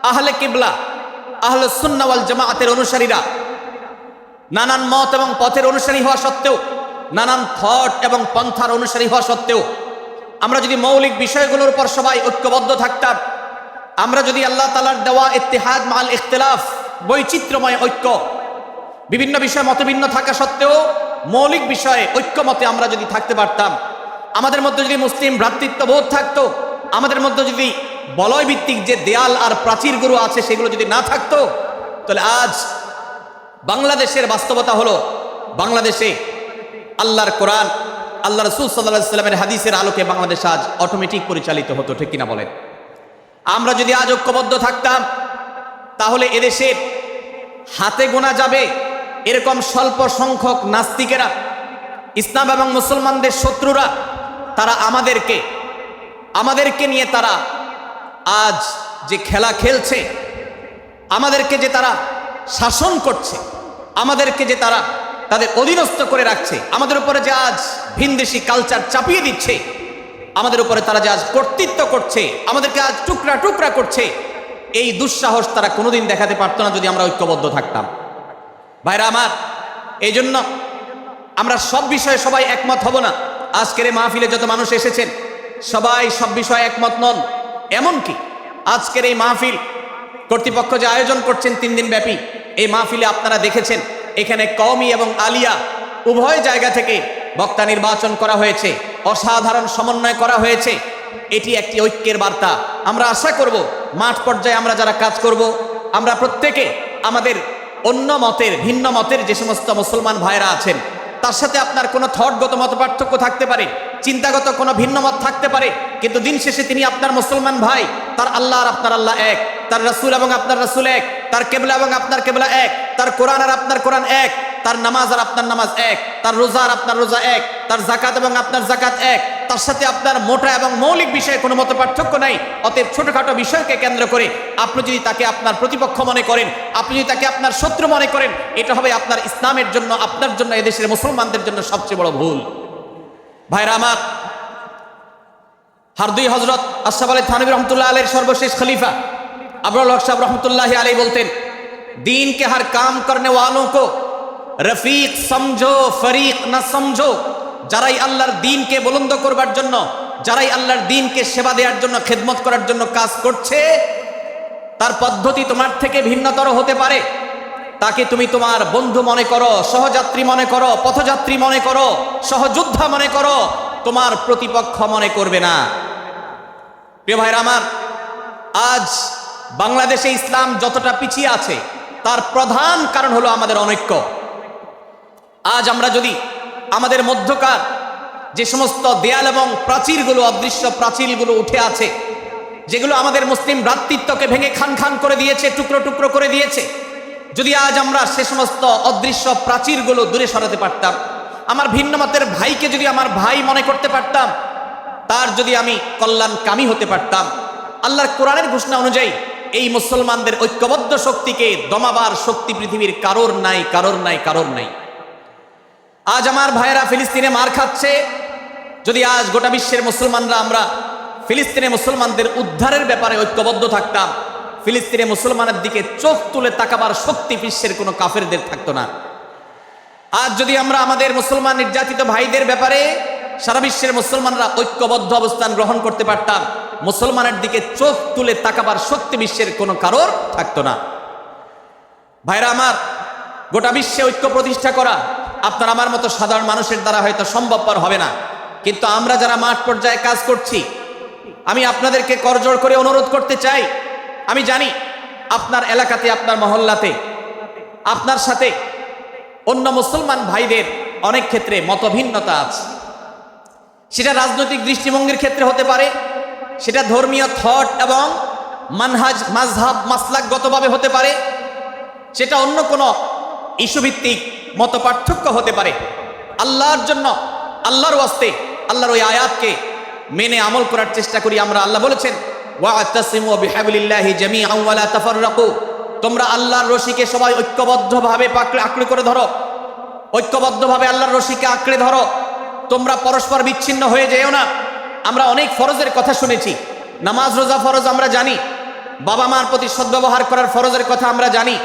আহলে কিবলা, আহলে সুন্নাহ ওয়াল জামাআতের অনুসারীরা নানান মত এবং পথের অনুসারী হওয়া সত্ত্বেও, নানান থট এবং পন্থার অনুসারী হওয়া সত্ত্বেও, আমরা যদি মৌলিক বিষয়গুলোর উপর সবাই ঐক্যবদ্ধ থাকতাম, আমরা যদি আল্লাহ তাআলার দেওয়া ইত্তিহাদ মাল ইখতিলাফ, বৈচিত্র্যময় ঐক্য, বিভিন্ন বিষয়ে মতভিন্ন থাকা সত্ত্বেও মৌলিক বিষয়ে ঐক্যমতে আমরা যদি থাকতে পারতাম, আমাদের মধ্যে যদি মুসলিম ভ্রাতৃত্ববোধ থাকতো, আমাদের মধ্যে যদি বলয় ভিত্তিক যে দেয়াল আর প্রাচীরগুলো আছে সেগুলো যদি না থাকতো, তাহলে আজ বাংলাদেশের বাস্তবতা হলো, বাংলাদেশে আল্লাহর কোরআন, আল্লাহ রাসূল সাল্লাল্লাহু আলাইহি ওয়াসাল্লামের হাদিসের আলোকে বাংলাদেশ আজ অটোমেটিক পরিচালিত হতো, ঠিক কিনা বলেন? আমরা যদি আজ ঐক্যবদ্ধ থাকতাম, তাহলে এদেশের হাতে গোনা যাবে এরকম স্বল্প সংখ্যক নাস্তিকেরা, ইসলাম এবং মুসলমানদের শত্রুরা, তারা আমাদেরকে নিয়ে তারা আজ যে খেলা খেলছে, আমাদেরকে যে তারা শাসন করছে, আমাদেরকে যে তারা তাদের অধীনস্থ করে রাখছে, আমাদের উপরে যে আজ ভিনদেশি কালচার চাপিয়ে দিচ্ছে, আমাদের উপরে তারা যে আজ কর্তৃত্ব করছে, আমাদেরকে আজ টুকরা টুকরা করছে, এই দুঃসাহস তারা কোনোদিন দেখাতে পারতো না যদি আমরা ঐক্যবদ্ধ থাকতাম। ভাইরা আমার, এই জন্য আমরা সব বিষয়ে সবাই একমত হব না। আজকের এই মাহফিলে যত মানুষ এসেছেন সবাই সব বিষয়ে একমত নন। এমনকি আজকের এই মাহফিল কর্তৃপক্ষ যে আয়োজন করছেন 3 দিন ব্যাপী, এই মাহফিলে আপনারা দেখেছেন এখানে কওমি এবং আলিয়া উভয় জায়গা থেকে বক্তা নির্বাচন করা হয়েছে, অসাধারণ সমন্বয় করা হয়েছে। এটি একটি ঐক্যের বার্তা। আমরা আশা করব মাঠ পর্যায়ে আমরা যারা কাজ করব, আমরা প্রত্যেকে আমাদের অন্য মতের, ভিন্ন মতের যে সমস্ত মুসলমান ভাইরা আছেন, তার সাথে আপনার কোনো থটগত মত পার্থক্য থাকতে পারে, চিন্তাগত কোনো ভিন্ন মত থাকতে পারে, কিন্তু দিন শেষে তিনি আপনার মুসলমান ভাই। তার আল্লাহ আর আপনার আল্লাহ এক, তার রাসূল এবং আপনার রাসূল এক, তার কেবলা এবং আপনার কেবলা এক, তার কোরআন আর আপনার কোরআন এক, তার নামাজ আর আপনার নামাজ এক, তার রোজা আর আপনার রোজা এক, তার জাকাত এবং আপনার জাকাত এক, তার সাথে আপনার মোটা এবং মৌলিক বিষয়ে কোনো মত পার্থক্য নাই। অতএব ছোটখাটো বিষয়কে কেন্দ্র করে আপনি যদি তাকে আপনার প্রতিপক্ষ মনে করেন, আপনি যদি তাকে আপনার শত্রু মনে করেন, এটা হবে আপনার ইসলামের জন্য, আপনার জন্য, এদেশের মুসলমানদের জন্য সবচেয়ে বড় ভুল। ভাইরা আমার, হারদুই হজরত আশরাফ আলী থানভী রহমতুল্লাহ আলাইহির সর্বশেষ খলিফা আবরার হক সাহেব রহমতুল্লাহ আলাইহি বলতেন, दीन के हर काम करने वालों को रफीक समझो फरीक न समझो। যারাই আল্লাহর দ্বীনকে বুলন্দ করবার জন্য, যারাই আল্লাহর দ্বীনকে সেবা দেওয়ার জন্য, খেদমত করার জন্য কাজ করছে, তার পদ্ধতি তোমার থেকে ভিন্নতর হতে পারে। তাকে তুমি তোমার বন্ধু মনে করো, সহযাত্রী মনে করো, পথযাত্রী মনে করো, সহযোদ্ধা মনে করো, তোমার প্রতিপক্ষ মনে করবে না। প্রিয় ভাইরা আমার, আজ বাংলাদেশে ইসলাম যতটা পিছিয়ে আছে তার প্রধান কারণ হলো আমাদের অনৈক্য। আজ আমরা যদি আমাদের মধ্যকার যে সমস্ত দেয়াল এবং প্রাচীরগুলো, অদৃশ্য প্রাচীরগুলো উঠে আছে, যেগুলো আমাদের মুসলিম ভ্রাতৃত্বকে ভেঙে খান খান করে দিয়েছে, টুকরো টুকরো করে দিয়েছে, যদি আজ আমরা সে সমস্ত অদৃশ্য প্রাচীরগুলো দূরে সরাতে পারতাম, আমার ভিন্ন মতের ভাইকে যদি আমার ভাই মনে করতে পারতাম, তার যদি আমি কল্যাণকামী হতে পারতাম, আল্লাহর কোরআনের ঘোষণা অনুযায়ী এই মুসলমানদের ঐক্যবদ্ধ শক্তিকে দমাবার শক্তি পৃথিবীর কারোর নাই, কারোর নাই, কারোর নাই। আজ আমার ভাইয়েরা ফিলিস্তিনে মার খাচ্ছে, যদি আজ গোটা বিশ্বের মুসলমানরা আমরা ফিলিস্তিনে মুসলমানদের উদ্ধারের ব্যাপারে ঐক্যবদ্ধ থাকতাম, ফিলিস্তিনে মুসলমানের দিকে চোখ তুলে তাকাবার শক্তি বিশ্বের কোনো কাফেরদের থাকতো না। আজ যদি আমরা আমাদের মুসলমান নির্যাতিত ভাইদের ব্যাপারে সারা বিশ্বের মুসলমানরা ঐক্যবদ্ধ অবস্থান গ্রহণ করতে পারতাম, মুসলমানের দিকে চোখ তুলে তাকাবার শক্তি বিশ্বের কোনো কারোর থাকতো না। ভাইরা আমার, গোটা বিশ্বে ঐক্য প্রতিষ্ঠা করা আপনার আমার মতো সাধারণ মানুষের দ্বারা হয়তো সম্ভবপর হবে না, কিন্তু আমরা যারা মাঠ পর্যায়ে কাজ করছি, আমি আপনাদেরকে করজোড় করে অনুরোধ করতে চাই। আমি জানি আপনার এলাকাতে, আপনার মহল্লাতে আপনার সাথে অন্য মুসলমান ভাইদের অনেক ক্ষেত্রে মতভিন্নতা আছে। সেটা রাজনৈতিক দৃষ্টিভঙ্গির ক্ষেত্রে হতে পারে, সেটা ধর্মীয় থট এবং মানহাজ, মাযহাব, মাসলাকগতভাবে হতে পারে, সেটা অন্য কোনো ইস্যুভিত্তিক মত পার্থক্য হতে পারে। আল্লাহর জন্য, আল্লাহর ওয়াস্তে, আল্লাহর ওই আয়াতকে মেনে আমল করার চেষ্টা করি আমরা। আল্লাহ বলেছেন, ওয়া'তাসিমু বিহাবলিল্লাহি জামিআন ওয়া লা তাফাররাকু, তোমরা আল্লাহর রশিকে সবাই ঐক্যবদ্ধভাবে আঁকড়ে করে ধরো, ঐক্যবদ্ধভাবে আল্লাহর রশিকে আঁকড়ে ধরো, তোমরা পরস্পর বিচ্ছিন্ন হয়ে যেও না। আমরা অনেক ফরজের কথা শুনেছি, নামাজ রোজা ফরজ আমরা জানি, বাবা মার প্রতি সদ্ব্যবহার করার ফরজের কথা আমরা জানি,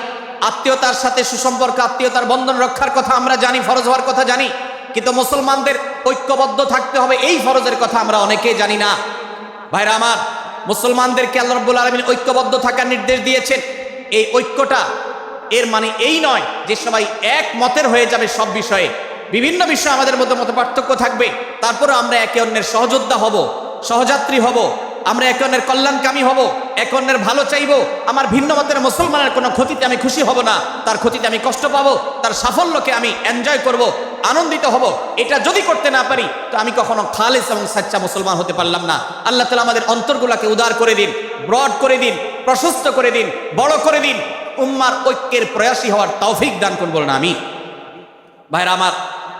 আত্মীয়তার সাথে সুসম্পর্ক, আত্মীয়তার বন্ধন রক্ষার কথা আমরা জানি, ফরজ হওয়ার কথা জানি, কিন্তু মুসলমানদের ঐক্যবদ্ধ থাকতে হবে এই ফরজের কথা আমরা অনেকেই জানি না। ভাইরা আমার, মুসলমানদেরকে আল্লাহ রাব্বুল আলামিন ঐক্যবদ্ধ থাকার নির্দেশ দিয়েছেন। এই ঐক্যটা এর মানে এই নয় যে সবাই এক মতের হয়ে যাবে সব বিষয়ে। বিভিন্ন বিষয়ে আমাদের মধ্যে মত পার্থক্য থাকবে, তারপরে আমরা একে অন্যের সহযোদ্ধা হব, সহযাত্রী হব, আমরা একে অন্যের কল্যাণকামী হব, একে অন্যের ভালো চাইব। আমার ভিন্ন মতের মুসলমানের কোনো ক্ষতিতে আমি খুশি হব না, তার ক্ষতিতে আমি কষ্ট পাবো, তার সাফল্যকে আমি এনজয় করব, আনন্দিত হব। এটা যদি করতে না পারি তো আমি কখনো খালেস এবং সাচ্চা মুসলমান হতে পারলাম না। আল্লাহ তাআলা আমাদের অন্তরগুলোকে উদার করে দিন, ব্রড করে দিন, প্রশস্ত করে দিন, বড় করে দিন, উম্মার ঐক্যের প্রয়াসী হওয়ার তৌফিক দান করুন, বলুন আমিন। ভাইরা আমার,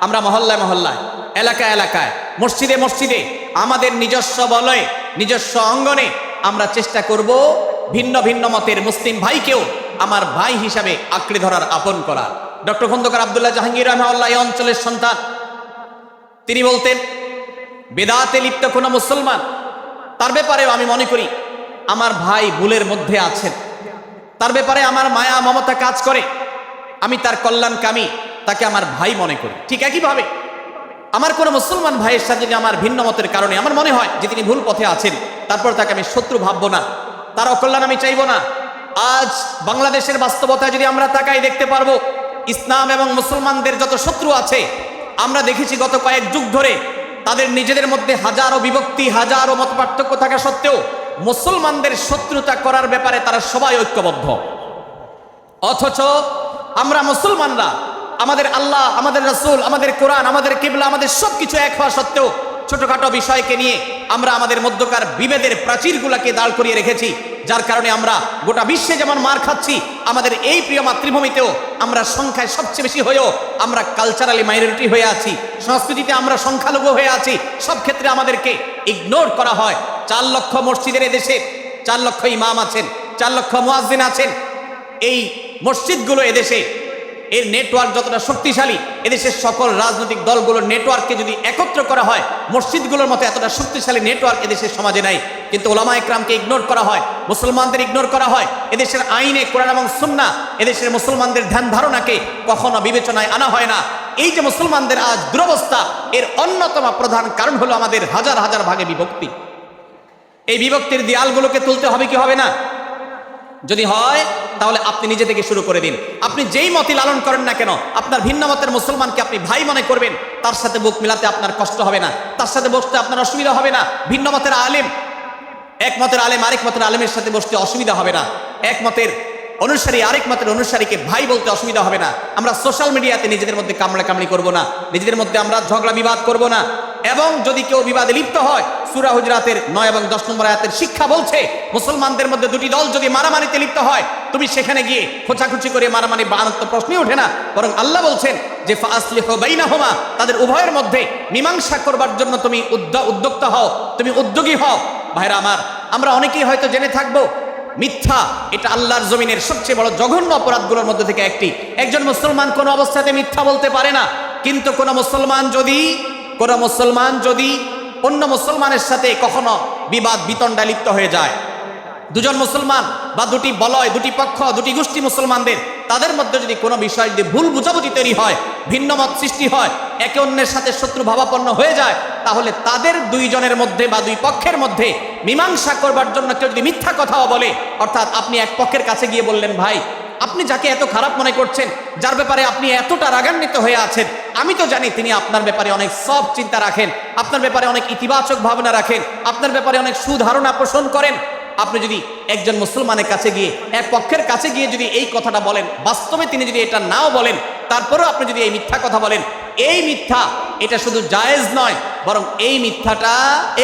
আমরা মহল্লায় মহল্লায়, এলাকায় এলাকায়, মসজিদে মসজিদে, আমাদের নিজস্ব বলয়ে, নিজস্ব অঙ্গনে আমরা চেষ্টা করব ভিন্ন ভিন্ন মতের মুসলিম ভাইকেও আমার ভাই হিসাবে আঁকড়ে ধরার, আপন করার। ডক্টর খন্দকার আব্দুল্লাহ জাহাঙ্গীর রহমাহুল্লাহ এই অঞ্চলের সন্তান। তিনি বলতেন, বেদাতে লিপ্ত কোনো মুসলমান, তার ব্যাপারেও আমি মনে করি আমার ভাই ভুলের মধ্যে আছেন, তার ব্যাপারে আমার মায়া মমতা কাজ করে, আমি তার কল্যাণকামী, তাকে আমার ভাই মনে করি। ঠিক একইভাবে আমার কোনো মুসলমান ভাইয়ের সাথে যদি আমার ভিন্ন মতের কারণে আমার মনে হয় যে তিনি ভুল পথে আছেন, তারপর তাকে আমি শত্রু ভাববো না, তার অকল্যাণ আমি চাইবো না। আজ বাংলাদেশের বাস্তবতায় যদি আমরা তাকাই, দেখতে পারবো ইসলাম এবং মুসলমানদের যত শত্রু আছে, আমরা দেখেছি গত কয়েক যুগ ধরে তাদের নিজেদের মধ্যে হাজারো বিভক্তি, হাজারো মত পার্থক্য থাকা সত্ত্বেও মুসলমানদের শত্রুতা করার ব্যাপারে তারা সবাই ঐক্যবদ্ধ। অথচ আমরা মুসলমানরা আমাদের আল্লাহ, আমাদের রাসূল, আমাদের কোরআন, আমাদের কিবলা, আমাদের সবকিছু এক হওয়া সত্ত্বেও ছোটখাটো বিষয়কে নিয়ে আমরা আমাদের মধ্যকার বিভেদের প্রাচীরগুলোকে দাঁড় করিয়ে রেখেছি, যার কারণে আমরা গোটা বিশ্বে যেমন মার খাচ্ছি, আমাদের এই প্রিয় মাতৃভূমিতেও আমরা সংখ্যায় সবচেয়ে বেশি হয়েও আমরা কালচারালি মাইনরিটি হয়ে আছি, সংস্কৃতিতে আমরা সংখ্যালঘু হয়ে আছি। সব ক্ষেত্রে আমাদেরকে ইগনোর করা হয়। 4 লক্ষ মসজিদের এদেশে 4 লক্ষ ইমাম আছেন, 4 লক্ষ মুয়াজ্জিন আছেন। এই মসজিদগুলো এদেশে, এর নেটওয়ার্ক যতটা শক্তিশালী, এদেশের সকল রাজনৈতিক দলগুলোর নেটওয়ার্ককে যদি একত্র করা হয়, মসজিদগুলোর মতো এতটা শক্তিশালী নেটওয়ার্ক এদেশের সমাজে নাই। কিন্তু ওলামা একরামকে ইগনোর করা হয়, মুসলমানদের ইগনোর করা হয়। এদেশের আইনে কোরআন এবং সুন্নাহ, এদেশের মুসলমানদের ধ্যান ধারণাকে কখনো বিবেচনায় আনা হয় না। এই যে মুসলমানদের আজ দুরবস্থা, এর অন্যতম প্রধান কারণ হলো আমাদের হাজার হাজার ভাগে বিভক্তি। এই বিভক্তির দেয়ালগুলোকে তুলতে হবে কি হবে না? যদি হয় তাহলে আপনি নিজে থেকে শুরু করে দিন। আপনি যেই মতই লালন করেন না কেন, আপনার ভিন্ন মতের মুসলমানকে আপনি ভাই মনে করবেন, তার সাথে বুক মিলাতে আপনার কষ্ট হবে না, তার সাথে বসতে আপনার অসুবিধা হবে না। ভিন্ন মতের আলেম, এক মতের আলেম আরেক মতের আলেমের সাথে বসতে অসুবিধা হবে না, এক মতের অনুসারী আরেক মতের অনুসারীকে ভাই বলতে অসুবিধা হবে না। আমরা সোশ্যাল মিডিয়াতে নিজেদের মধ্যে কামড়াকামড়ি করব না, নিজেদের মধ্যে আমরা ঝগড়া বিবাদ করব না। এবং যদি কেউ বিবাদে লিপ্ত হয়, সূরা হুজরাতের 9 এবং 10 নম্বর আয়াতের শিক্ষা বলছে, মুসলমানদের মধ্যে দুটি দল যদি মারামারিতে লিপ্ত হয়, তুমি সেখানে গিয়ে খোঁচাখুচি করে মারামারি বানানোর তো প্রশ্নই ওঠে না। বরং আল্লাহ বলছেন যে ফাসলিহু বাইনাহুমা, তাদের উভয়ের মধ্যে মীমাংসা করবার জন্য তুমি উদ্যোক্তা হও, তুমি উদ্যোগী হও। ভাইরা আমার, আমরা অনেকেই হয়তো জেনে থাকবো মিথ্যা এটা আল্লাহর জমিনের সবচেয়ে বড় জঘন্য অপরাধগুলোর মধ্যে থেকে একটি। একজন মুসলমান কোন অবস্থাতে মিথ্যা বলতে পারে না, কিন্তু কোন মুসলমান যদি অন্য মুসলমানের সাথে কখনো বিবাদ বিতণ্ডা লিপ্ত হয়ে যায়, দুজন মুসলমান বা দুটি বলয়, দুটি পক্ষ, দুটি গোষ্ঠী মুসলমানদের, তাদের মধ্যে যদি কোনো বিষয় যদি ভুল বুঝাবুঝি তৈরি হয়, ভিন্ন মত সৃষ্টি হয়, একে অন্যের সাথে শত্রু ভাবাপন্ন হয়ে যায়, তাহলে তাদের দুইজনের মধ্যে বা দুই পক্ষের মধ্যে মীমাংসা করবার জন্য কেউ যদি মিথ্যা কথাও বলে, অর্থাৎ আপনি এক পক্ষের কাছে গিয়ে বললেন, ভাই আপনি যাকে এত খারাপ মনে করছেন, যার ব্যাপারে আপনি এতটা রাগান্বিত হয়ে আছেন, আমি তো জানি তিনি আপনার ব্যাপারে অনেক সব চিন্তা রাখেন, আপনার ব্যাপারে অনেক ইতিবাচক ভাবনা রাখেন, আপনার ব্যাপারে অনেক সুধারণা পোষণ করেন। আপনি যদি একজন মুসলমানের কাছে গিয়ে, এক পক্ষের কাছে গিয়ে যদি এই কথাটা বলেন, বাস্তবে তিনি যদি এটা নাও বলেন, তারপরেও আপনি যদি এই মিথ্যা কথা বলেন, এই মিথ্যা এটা শুধু জায়েজ নয়, বরং এই মিথ্যাটা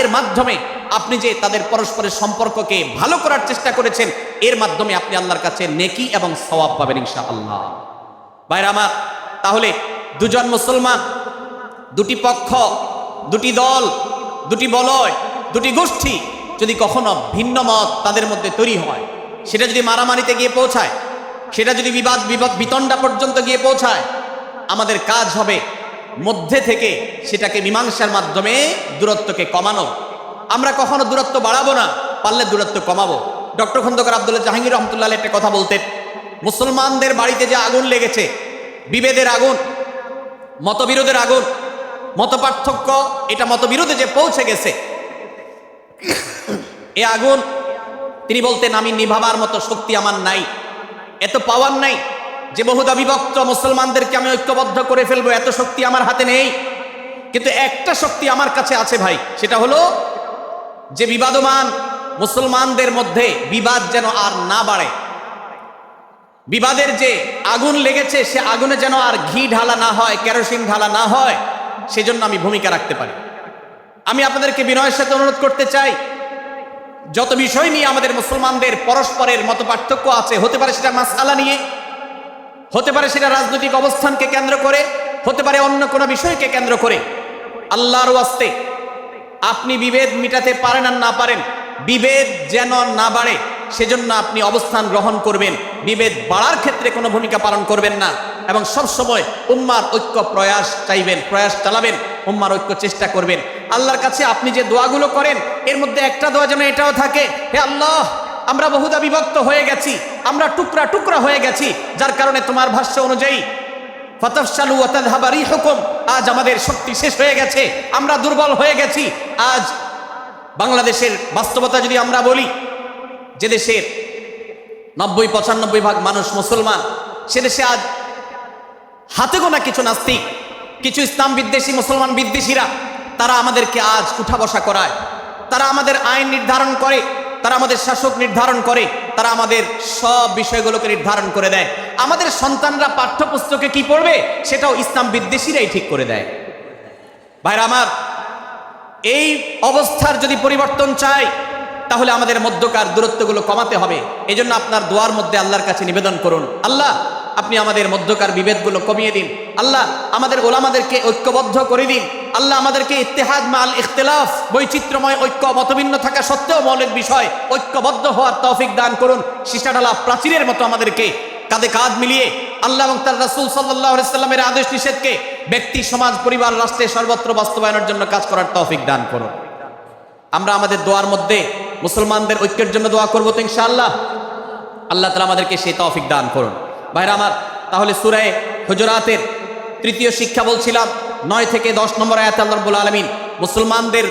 এর মাধ্যমে আপনি যে তাদের পরস্পরের সম্পর্ককে ভালো করার চেষ্টা করেছেন, এর মাধ্যমে আপনি আল্লাহর কাছে নেকি এবং সওয়াব পাবেন ইনশাআল্লাহ। ভাইরা আমার, তাহলে দুজন মুসলমান, দুটি পক্ষ, দুটি দল, দুটি বলয়, দুটি গোষ্ঠী যদি কখনো ভিন্ন মত তাদের মধ্যে তৈরি হয়, সেটা যদি মারামারিতে গিয়ে পৌঁছায়, সেটা যদি বিবাদ বিতণ্ডা পর্যন্ত গিয়ে পৌঁছায়, আমাদের কাজ হবে মধ্যে থেকে সেটাকে মীমাংসার মাধ্যমে দূরত্বকে কমানো। আমরা কখনো দূরত্ব বাড়াবো না, পারলে দূরত্ব কমাবো। ডক্টর খন্দকার আব্দুল্লাহ জাহাঙ্গীর রহমতুল্লাহ একটা কথা বলতেন, মুসলমানদের বাড়িতে যে আগুন লেগেছে, বিভেদের আগুন, মতবিরোধের আগুন, মত পার্থক্য, এটা মতবিরোধে যে পৌঁছে গেছে, এ আগুন তিনি বলতেন আমি নিভাবার মতো শক্তি আমার নাই, এত পাওয়ার নাই যে বহুদা বিভক্ত মুসলমানদেরকে আমি ঐক্যবদ্ধ করে ফেলবো, এত শক্তি আমার হাতে নেই। কিন্তু একটা শক্তি আমার কাছে আছে ভাই, সেটা হলো যে বিবাদমান মুসলমানদের মধ্যে বিবাদ যেন আর না বাড়ে, বিবাদের যে আগুন লেগেছে সে আগুনে যেন আর ঘি ঢালা না হয়, কেরোসিন ঢালা না হয়, সেজন্য আমি ভূমিকা রাখতে পারি। আমি আপনাদেরকে বিনয়ের সাথে অনুরোধ করতে চাই, যত বিষয় নিয়ে আমাদের মুসলমানদের পরস্পরের মত পার্থক্য আছে, হতে পারে সেটা মাসআলা নিয়ে, হতে পারে সেটা রাজনৈতিক অবস্থানকে কেন্দ্র করে, হতে পারে অন্য কোনো বিষয়কে কেন্দ্র করে। আল্লাহর ওয়াস্তে আপনি বিভেদ মিটাতে পারেন আর না পারেন, বিভেদ যেন না বাড়ে সেজন্য আপনি অবস্থান গ্রহণ করবেন, বিভেদ বাড়ার ক্ষেত্রে কোনো ভূমিকা পালন করবেন না, এবং সব সময় উম্মার ঐক্য প্রয়াস চাইবেন, প্রয়াস চালাবেন, উম্মার ঐক্য চেষ্টা করবেন। আল্লাহর কাছে আপনি যে দোয়াগুলো করেন এর মধ্যে একটা দোয়া যেন এটাও থাকে, হে আল্লাহ, আমরা বহুদা বিভক্ত হয়ে গেছি, আমরা টুকরা টুকরা হয়ে গেছি, যার কারণে তোমার ভাষ্য অনুযায়ী ফাতাফশালু ওয়া তাযহাবা রিহুকুম, আজ আমাদের শক্তি শেষ হয়ে গেছে, আমরা দুর্বল হয়ে গেছি। আজ বাংলাদেশের বাস্তবতা যদি আমরা বলি, যে দেশের 90-95 ভাগ মানুষ মুসলমান, সে দেশে আজ হাতে গোনা কিছু নাস্তিক, কিছু ইসলাম বিদ্বেষী, মুসলমান বিদ্বেষীরা, তারা আমাদেরকে আজ উঠা বসা করায়, তারা আমাদের আইন নির্ধারণ করে, তারা আমাদের শাসক নির্ধারণ করে, তারা আমাদের সব বিষয়গুলোকে নির্ধারণ করে দেয়। আমাদের সন্তানরা পাঠ্যপুস্তকে কি পড়বে সেটাও ইসলাম বিদ্বেষীরাই ঠিক করে দেয়। ভাইরা আমার, এই অবস্থার যদি পরিবর্তন চাই তাহলে আমাদের মধ্যকার দূরত্বগুলো কমাতে হবে। এই জন্য আপনার দোয়ার মধ্যে আল্লাহর কাছে নিবেদন করুন, আল্লাহ আপনি আমাদের মধ্যকার বিভেদগুলো কমিয়ে দিন, আল্লাহ আমাদের ওলামাদেরকে ঐক্যবদ্ধ করে দিন, আল্লাহ আমাদেরকে ইত্তেহাদ মাল ইখতিলাফ, বৈচিত্র্যময় ঐক্য, মতভিন্ন থাকা সত্ত্বেও মৌলিক বিষয় ঐক্যবদ্ধ হওয়ার তৌফিক দান করুন। সীসাঢালা প্রাচীরের মতো আমাদেরকে কাঁধে কাঁধ মিলিয়ে আল্লাহ এবং তার রাসূল সাল্লাল্লাহু আলাইহি সাল্লামের আদেশ নিষেধকে ব্যক্তি, সমাজ, পরিবার, রাষ্ট্রে সর্বত্র বাস্তবায়নের জন্য কাজ করার তৌফিক দান করুন। আমরা আমাদের দোয়ার মধ্যে মুসলমানদের ঐক্যের জন্য দোয়া করবো তো ইনশাআল্লাহ। আল্লাহ তাআলা আমাদেরকে সেই তৌফিক দান করুন। ভাইরা আমার, তাহলে সূরা হুজুরাতের তৃতীয় শিক্ষা বলছিলাম, 9 থেকে 10 নম্বর আয়াতে আল্লাহ রাব্বুল আলামিন মুসলমানদের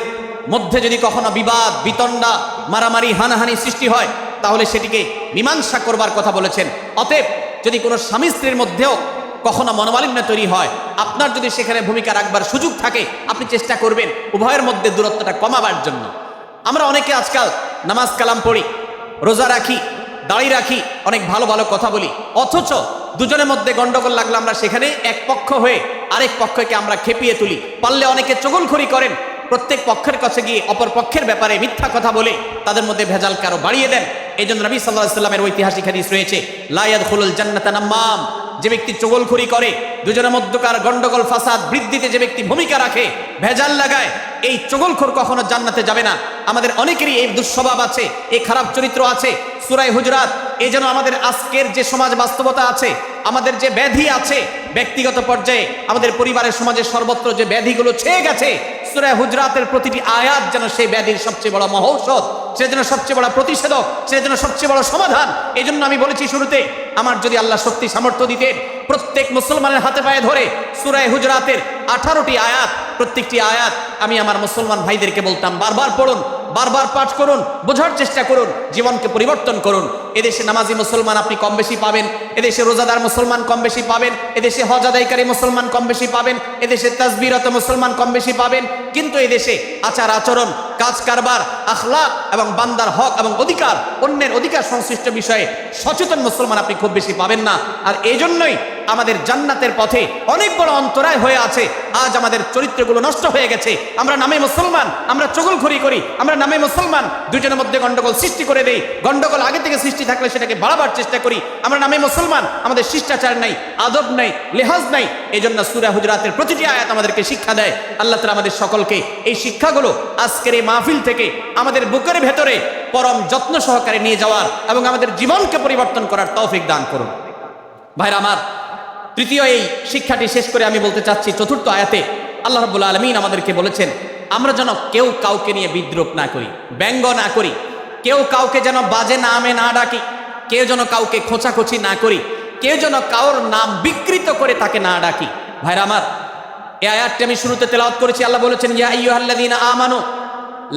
মধ্যে যদি কখনো বিবাদ, বিতণ্ডা, মারামারি, হানাহানি সৃষ্টি হয় তাহলে সেটিকে মীমাংসা করবার কথা বলেছেন। অতএব যদি কোনো স্বামী স্ত্রীর মধ্যেও কখনো মনোমালিন্য তৈরি হয়, আপনার যদি সেখানে ভূমিকা রাখবার সুযোগ থাকে, আপনি চেষ্টা করবেন উভয়ের মধ্যে দূরত্বটা কমাবার জন্য। আমরা অনেকে আজকাল নামাজ কালাম পড়ি, রোজা রাখি, দাড়ি রাখি, অনেক ভালো ভালো কথা বলি, অথচ দুজনের মধ্যে গন্ডগোল লাগলে আমরা সেখানে এক পক্ষ হয়ে আরেক পক্ষকে আমরা খেপিয়ে তুলি। পারলে অনেকে চগলখড়ি করেন, প্রত্যেক পক্ষের কাছে গিয়ে অপর পক্ষের ব্যাপারে মিথ্যা কথা বলে তাদের মধ্যে ভেজালকে আরো বাড়িয়ে দেন। এই জন্য নবী সাল্লাল্লাহু আলাইহি ওয়াসাল্লামের ঐতিহাসিক হাদিস রয়েছে, লা ইয়াদখুলুল জান্নাতা নাম্মাম, যে ব্যক্তি চগলখড়ি করে, দুজনের মধ্যকার গন্ডগোল ফাসাদ বৃদ্ধিতে যে ব্যক্তি ভূমিকা রাখে, ভেজাল লাগায়, এই চগলখোর কখনো জান্নাতে যাবে না। আমাদের অনেকেরই এই দুঃস্বভাব আছে, এই খারাপ চরিত্র আছে। সূরা হুজুরাত এই যেন আমাদের আজকের যে সমাজ বাস্তবতা আছে, আমাদের যে ব্যাধি আছে ব্যক্তিগত পর্যায়ে, আমাদের পরিবারের, সমাজের সর্বত্র যে ব্যাধিগুলো ছেয়ে গেছে, সূরা হুজুরাতের প্রতিটি আয়াত যেন সেই ব্যাধির সবচেয়ে বড় মহৌষধ, সে যেন সবচেয়ে বড় প্রতিষেধক, সে যেন সবচেয়ে বড় সমাধান। এই জন্য আমি বলেছি শুরুতে, আমার যদি আল্লাহ শক্তি সামর্থ্য দিতেন, প্রত্যেক মুসলমানের হাতে পায়ে ধরে সূরা হুজুরাতের 18টি আয়াত, প্রত্যেকটি আয়াত আমি আমার মুসলমান ভাইদেরকে বলতাম, বারবার পড়ুন, বারবার পাঠ করুন, বোঝার চেষ্টা করুন, জীবনকে পরিবর্তন করুন। এদেশে নামাজি মুসলমান আপনি কম বেশি পাবেন, এদেশে রোজাদার মুসলমান কম বেশি পাবেন, এদেশে হজ আদায়কারী মুসলমান কম বেশি পাবেন, এদেশে তাসবিরত মুসলমান কম বেশি পাবেন, কিন্তু এদেশে আচার আচরণ, কাজ কারবার, আখলাক এবং বান্দার হক এবং অধিকার, অন্যের অধিকার সংশ্লিষ্ট বিষয়ে সচেতন মুসলমান আপনি খুব বেশি পাবেন না। আর এই জন্যই আমাদের জান্নাতের পথে অনেক বড় অন্তরায় হয়ে আছে। আজ আমাদের চরিত্রগুলো নষ্ট হয়ে গেছে। আমরা নামে মুসলমান, আমরা চগলখড়ি করি, আমরা নামে মুসলমান, দুজনের মধ্যে গন্ডগোল সৃষ্টি করে দেই। গন্ডগোল আগে থেকে সৃষ্টি থাকলে সেটাকে বাড়াবার চেষ্টা করি। আমরা নামে মুসলমান, আমাদের শিষ্টাচার নাই, আদব নাই, লেহাজ নাই। এই জন্য সূরা হুজুরাতের প্রতিটি আয়াত আমাদেরকে শিক্ষা দেয়। আল্লাহ তাআলা আমাদের সকলকে এই শিক্ষাগুলো আজকের এই মাহফিল থেকে আমাদের বুকের ভেতরে পরম যত্ন সহকারে নিয়ে যাওয়ার এবং আমাদের জীবনকে পরিবর্তন করার তৌফিক দান করুন। ভাইরা আমার, তৃতীয় এই শিক্ষাটি শেষ করে আমি বলতে চাচ্ছি, চতুর্থ আয়াতে আল্লাহ রাব্বুল আলামিন আমাদেরকে বলেছেন, আমরা যেন কেউ কাউকে নিয়ে বিদ্রূপ না করি, ব্যঙ্গ না করি, কেউ কাউকে যেন বাজে নামে না ডাকি, কেউ যেন কাউকে খোঁচাখুচি না করি, কেউ যেন কারোর নাম বিকৃত করে তাকে না ডাকি। ভাইরা আমার, এই আয়াতটি আমি শুরুতে তেলাওয়াত করেছি। আল্লাহ বলেছেন, ইয়া আইয়ুহাল্লাযীনা আমানু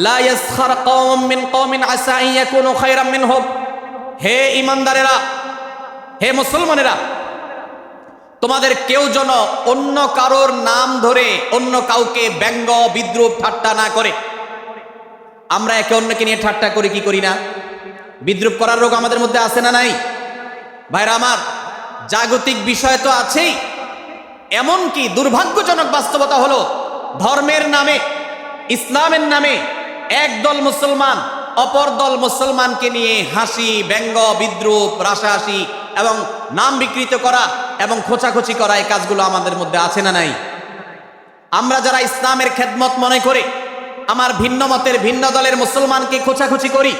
লা ইয়াসখার কওমুম মিন কওমিন আসা আন ইয়াকুনু খায়রাম মিনহুম। হে ঈমানদারেরা, হে মুসলমানেরা, তোমাদের কেউ যেন অন্য কারোর নাম ধরে অন্য কাউকে ব্যঙ্গ, বিদ্রূপ, ঠাট্টা না করে। আমরা একে অন্যকে নিয়ে ঠাট্টা করি কি করি না? বিদ্রূপ করার রোগ আমাদের মধ্যে আছে না নাই? ভাইরা আমার, জাগতিক বিষয় তো আছেই, এমনকি দুর্ভাগ্যজনক বাস্তবতা হলো ধর্মের নামে, ইসলামের নামে একদল মুসলমান অপর দল মুসলমানকে নিয়ে হাসি, ব্যঙ্গ, বিদ্রূপ, রাশাহাসি এবং নাম বিকৃত করা, এবং খোঁচাখুচি করা, এই কাজগুলো আমাদের মধ্যে আছে না নাই? আমরা যারা ইসলামের খেদমত মনে করে আমার ভিন্ন মতের ভিন্ন দলের মুসলমানকে খোঁচাখুচি করি,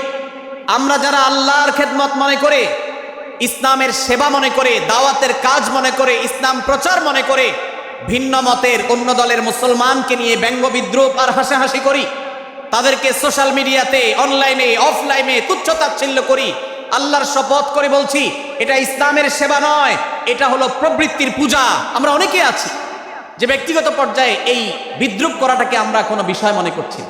আমরা যারা আল্লাহর খেদমত মনে করে ইসলামের সেবা মনে করে দাওয়াতের কাজ মনে করে ইসলাম প্রচার মনে করে ভিন্ন মতের অন্য দলের মুসলমানকে নিয়ে ব্যঙ্গ বিদ্রুপ আর হাসাহাসি করি, তাদেরকে সোশ্যাল মিডিয়াতে অনলাইনে অফলাইনে তুচ্ছতাচ্ছিল্য করি, আল্লাহর শপথ করে বলছি এটা ইসলামের সেবা নয়, এটা হলো প্রবৃত্তির পূজা। আমরা অনেকে আছি যে ব্যক্তিগত পর্যায়ে এই বিদ্রুপ করাটাকে আমরা কোনো বিষয় মনে করছি।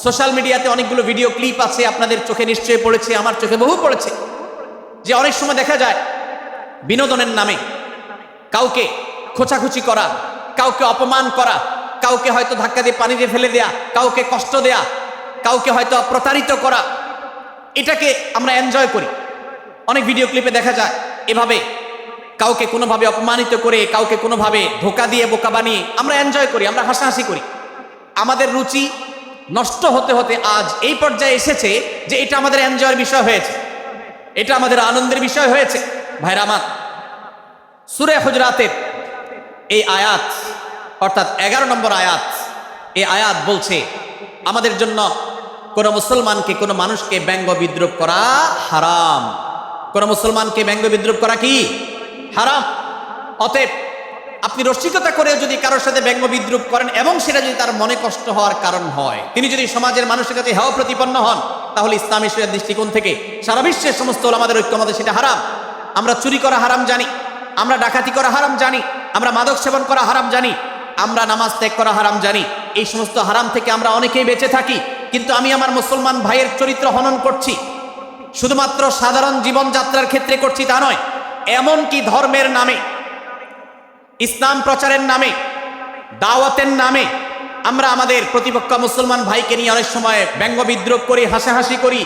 সোশ্যাল মিডিয়াতে অনেকগুলো ভিডিও ক্লিপ আছে, আপনাদের চোখে নিশ্চয়ই পড়েছে, আমার চোখে বহু পড়েছে, যে অনেক সময় দেখা যায় বিনোদনের নামে কাউকে খোঁচাখুচি করা, কাউকে অপমান করা, কাউকে হয়তো ধাক্কা দিয়ে পানি দিয়ে ফেলে দেয়া, কাউকে কষ্ট দেয়া, কাউকে হয়তো প্রতারিত করা, এটাকে আমরা এনজয় করি। অনেক ভিডিও ক্লিপে দেখা যায় এভাবে কাউকে কোনোভাবে অপমানিত করে, কাউকে কোনোভাবে ধোকা দিয়ে বোকা বানিয়ে আমরা এনজয় করি, আমরা হাসাহাসি করি। আমাদের রুচি নষ্ট হতে হতে আজ এই পর্যায়ে এসেছে যে এটা আমাদের এনজয়ের বিষয় হয়েছে, এটা আমাদের আনন্দের বিষয় হয়েছে। ভাইরা আমার, সূরা হুজরাতের এই আয়াত অর্থাৎ 11 নম্বর আয়াত, এই আয়াত বলছে আমাদের জন্য কোন মুসলমানকে, কোন মানুষকে ব্যঙ্গ বিদ্রুপ করা হারাম। কোন মুসলমানকে ব্যঙ্গ বিদ্রুপ করা কি হারাম। অতএব আপনি রসিকতা করেও যদি কারোর সাথে ব্যঙ্গ বিদ্রুপ করেন এবং সেটা যদি তার মনে কষ্ট হওয়ার কারণ হয়, তিনি যদি সমাজের মানুষের কাছে হেয় প্রতিপন্ন হন, তাহলে ইসলামী শরীয়তের দৃষ্টিকোণ থেকে সারা বিশ্বের সমস্ত ওলামাদের ঐক্যমতে সেটা হারাম। আমরা চুরি করা হারাম জানি, আমরা ডাকাতি করা হারাম জানি, আমরা মাদক সেবন করা হারাম জানি, আমরা নামাজ ত্যাগ করা হারাম জানি। এই সমস্ত হারাম থেকে আমরা অনেকেই বেঁচে থাকি, কিন্তু আমি আমার মুসলমান ভাইয়ের চরিত্র হনন করছি শুধুমাত্র সাধারণ জীবনযাত্রার ক্ষেত্রে করছি তা নয়, এমনকি ধর্মের নামে, ইসলাম প্রচারের নামে, দাওয়াতের নামে আমরা আমাদের প্রতিপক্ষ মুসলমান ভাইকে নিয়ে অনেক সময় ব্যঙ্গ বিদ্রুপ করি, হাসাহাসি করি,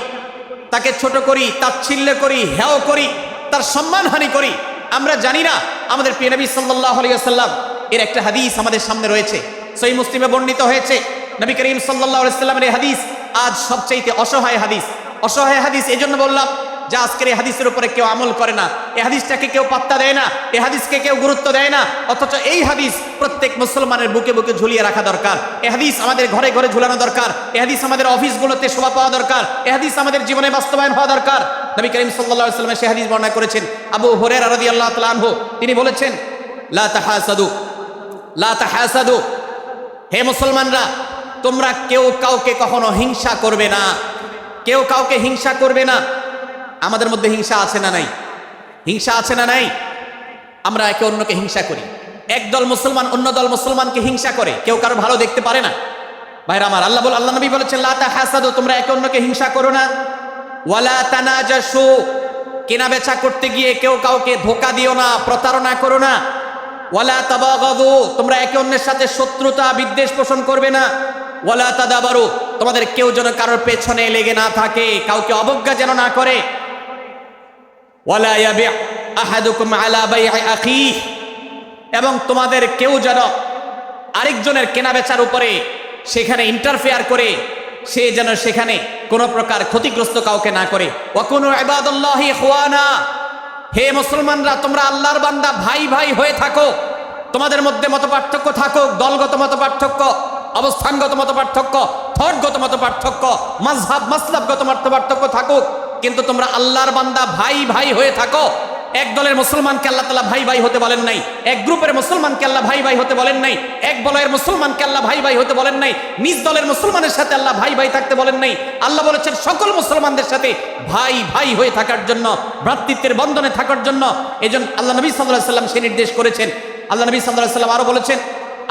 তাকে ছোট করি, তাচ্ছিল্য করি, হেয় করি, তার সম্মানহানি করি। আমরা জানি না আমাদের প্রিয় নবী সাল্লাল্লাহু আলাইহি ওয়াসাল্লাম এর একটা হাদিস আমাদের সামনে রয়েছে, সহিহ মুসলিমে বর্ণিত হয়েছে। নবী করিম সাল্লাল্লাহু আলাইহি ওয়াসাল্লামের এই হাদিস আজ সবচেয়ে অসহায় হাদিস। অসহায় হাদিস এজন্য বললাম যে আজকের এই হাদিসের উপরে কেউ আমল করে না, এই হাদিসটাকে কেউ পাত্তা দেয় না, এই হাদিসকে কেউ গুরুত্ব দেয় না, অথচ এই হাদিস প্রত্যেক মুসলমানের বুকে বুকে ঝুলিয়ে রাখা দরকার। এই হাদিস আমাদের ঘরে ঘরে ঝুলানো দরকার, এই হাদিস আমাদের অফিসগুলোতে শোভা পাওয়া দরকার, এই হাদিস আমাদের জীবনে বাস্তবায়ন হওয়া দরকার। নবী করিম সাল্লাল্লাহু আলাইহি ওয়াসাল্লাম সেই হাদিস বর্ণনা করেছেন। আবু হুরায়রা রাদিয়াল্লাহু তাআলা আনহু তিনি বলেছেন, লা তাহাসাদু, লা তাহাসাদু, হে মুসলমানরা তোমরা কেউ কাউকে কখনো হিংসা করবে না, কেউ কাউকে হিংসা করবে না। আমাদের মধ্যে হিংসা আছে না নাই? হিংসা আছে না নাই? আমরা একে অন্যকে হিংসা করি। একদল মুসলমান অন্য দল মুসলমানকে হিংসা করে, কেউ কারো ভালো দেখতে পারে না। ভাইরা আমার, আল্লাহ নবী বলেছেন লা তাহাসাদু, তোমরা একে অন্যকে হিংসা করো না। ওয়ালা তানাজাসু, কেনা বেচা করতে গিয়ে কেউ কাউকে ধোকা দিও না, প্রতারণা করো না। ওয়ালা তাবাগাদু, তোমরা একে অন্যের সাথে শত্রুতা বিদ্বেষ পোষণ করবে না। ওয়ালা তাদাবারু, তোমাদের কেউ যেন কারোর পেছনে লেগে না থাকে, কাউকে অবজ্ঞা যেন না করে। ওয়ালা ইয়াবি আহাদুকুম আলা বাই'i আখিহি, এবং তোমাদের কেউ যেন আরেকজনের কেনাবেচার উপরে সেখানে ইন্টারফেয়ার করে সে যেন সেখানে কোনো প্রকার ক্ষতিগ্রস্ত কাউকে না করে। ওয়া কুনু ইবাদাল্লাহি ইখওয়ানা, হে মুসলমানরা তোমরা আল্লাহর বান্দা ভাই ভাই হয়ে থাকো। তোমাদের মধ্যে মত পার্থক্য থাকুক, দলগত মত পার্থক্য, অবস্থানগত মত পার্থক্য, থটগত মত পার্থক্য, মাযহাব মাসলাবগত মত পার্থক্য থাকুক, কিন্তু তোমরা আল্লাহর বান্দা ভাই ভাই হয়ে থাকো। এক দলের মুসলমানকে আল্লাহ তাআলা ভাই ভাই হতে বলেন নাই, এক গ্রুপের মুসলমানকে আল্লাহ ভাই ভাই হতে বলেন নাই, এক বলয়ের মুসলমানকে আল্লাহ ভাই ভাই হতে বলেন নাই, নিজ দলের মুসলমানের সাথে আল্লাহ ভাই ভাই থাকতে বলেন নাই। আল্লাহ বলেছেন সকল মুসলমানদের সাথে ভাই ভাই হয়ে থাকার জন্য, ভ্রাতৃত্বের বন্ধনে থাকার জন্য। এজন্য আল্লাহ নবী সাল্লাল্লাহু আলাইহি ওয়াসাল্লাম সেই নির্দেশ করেছেন। আল্লাহ নবী সাল্লাল্লাহু আলাইহি ওয়াসাল্লাম আরো বলেছেন,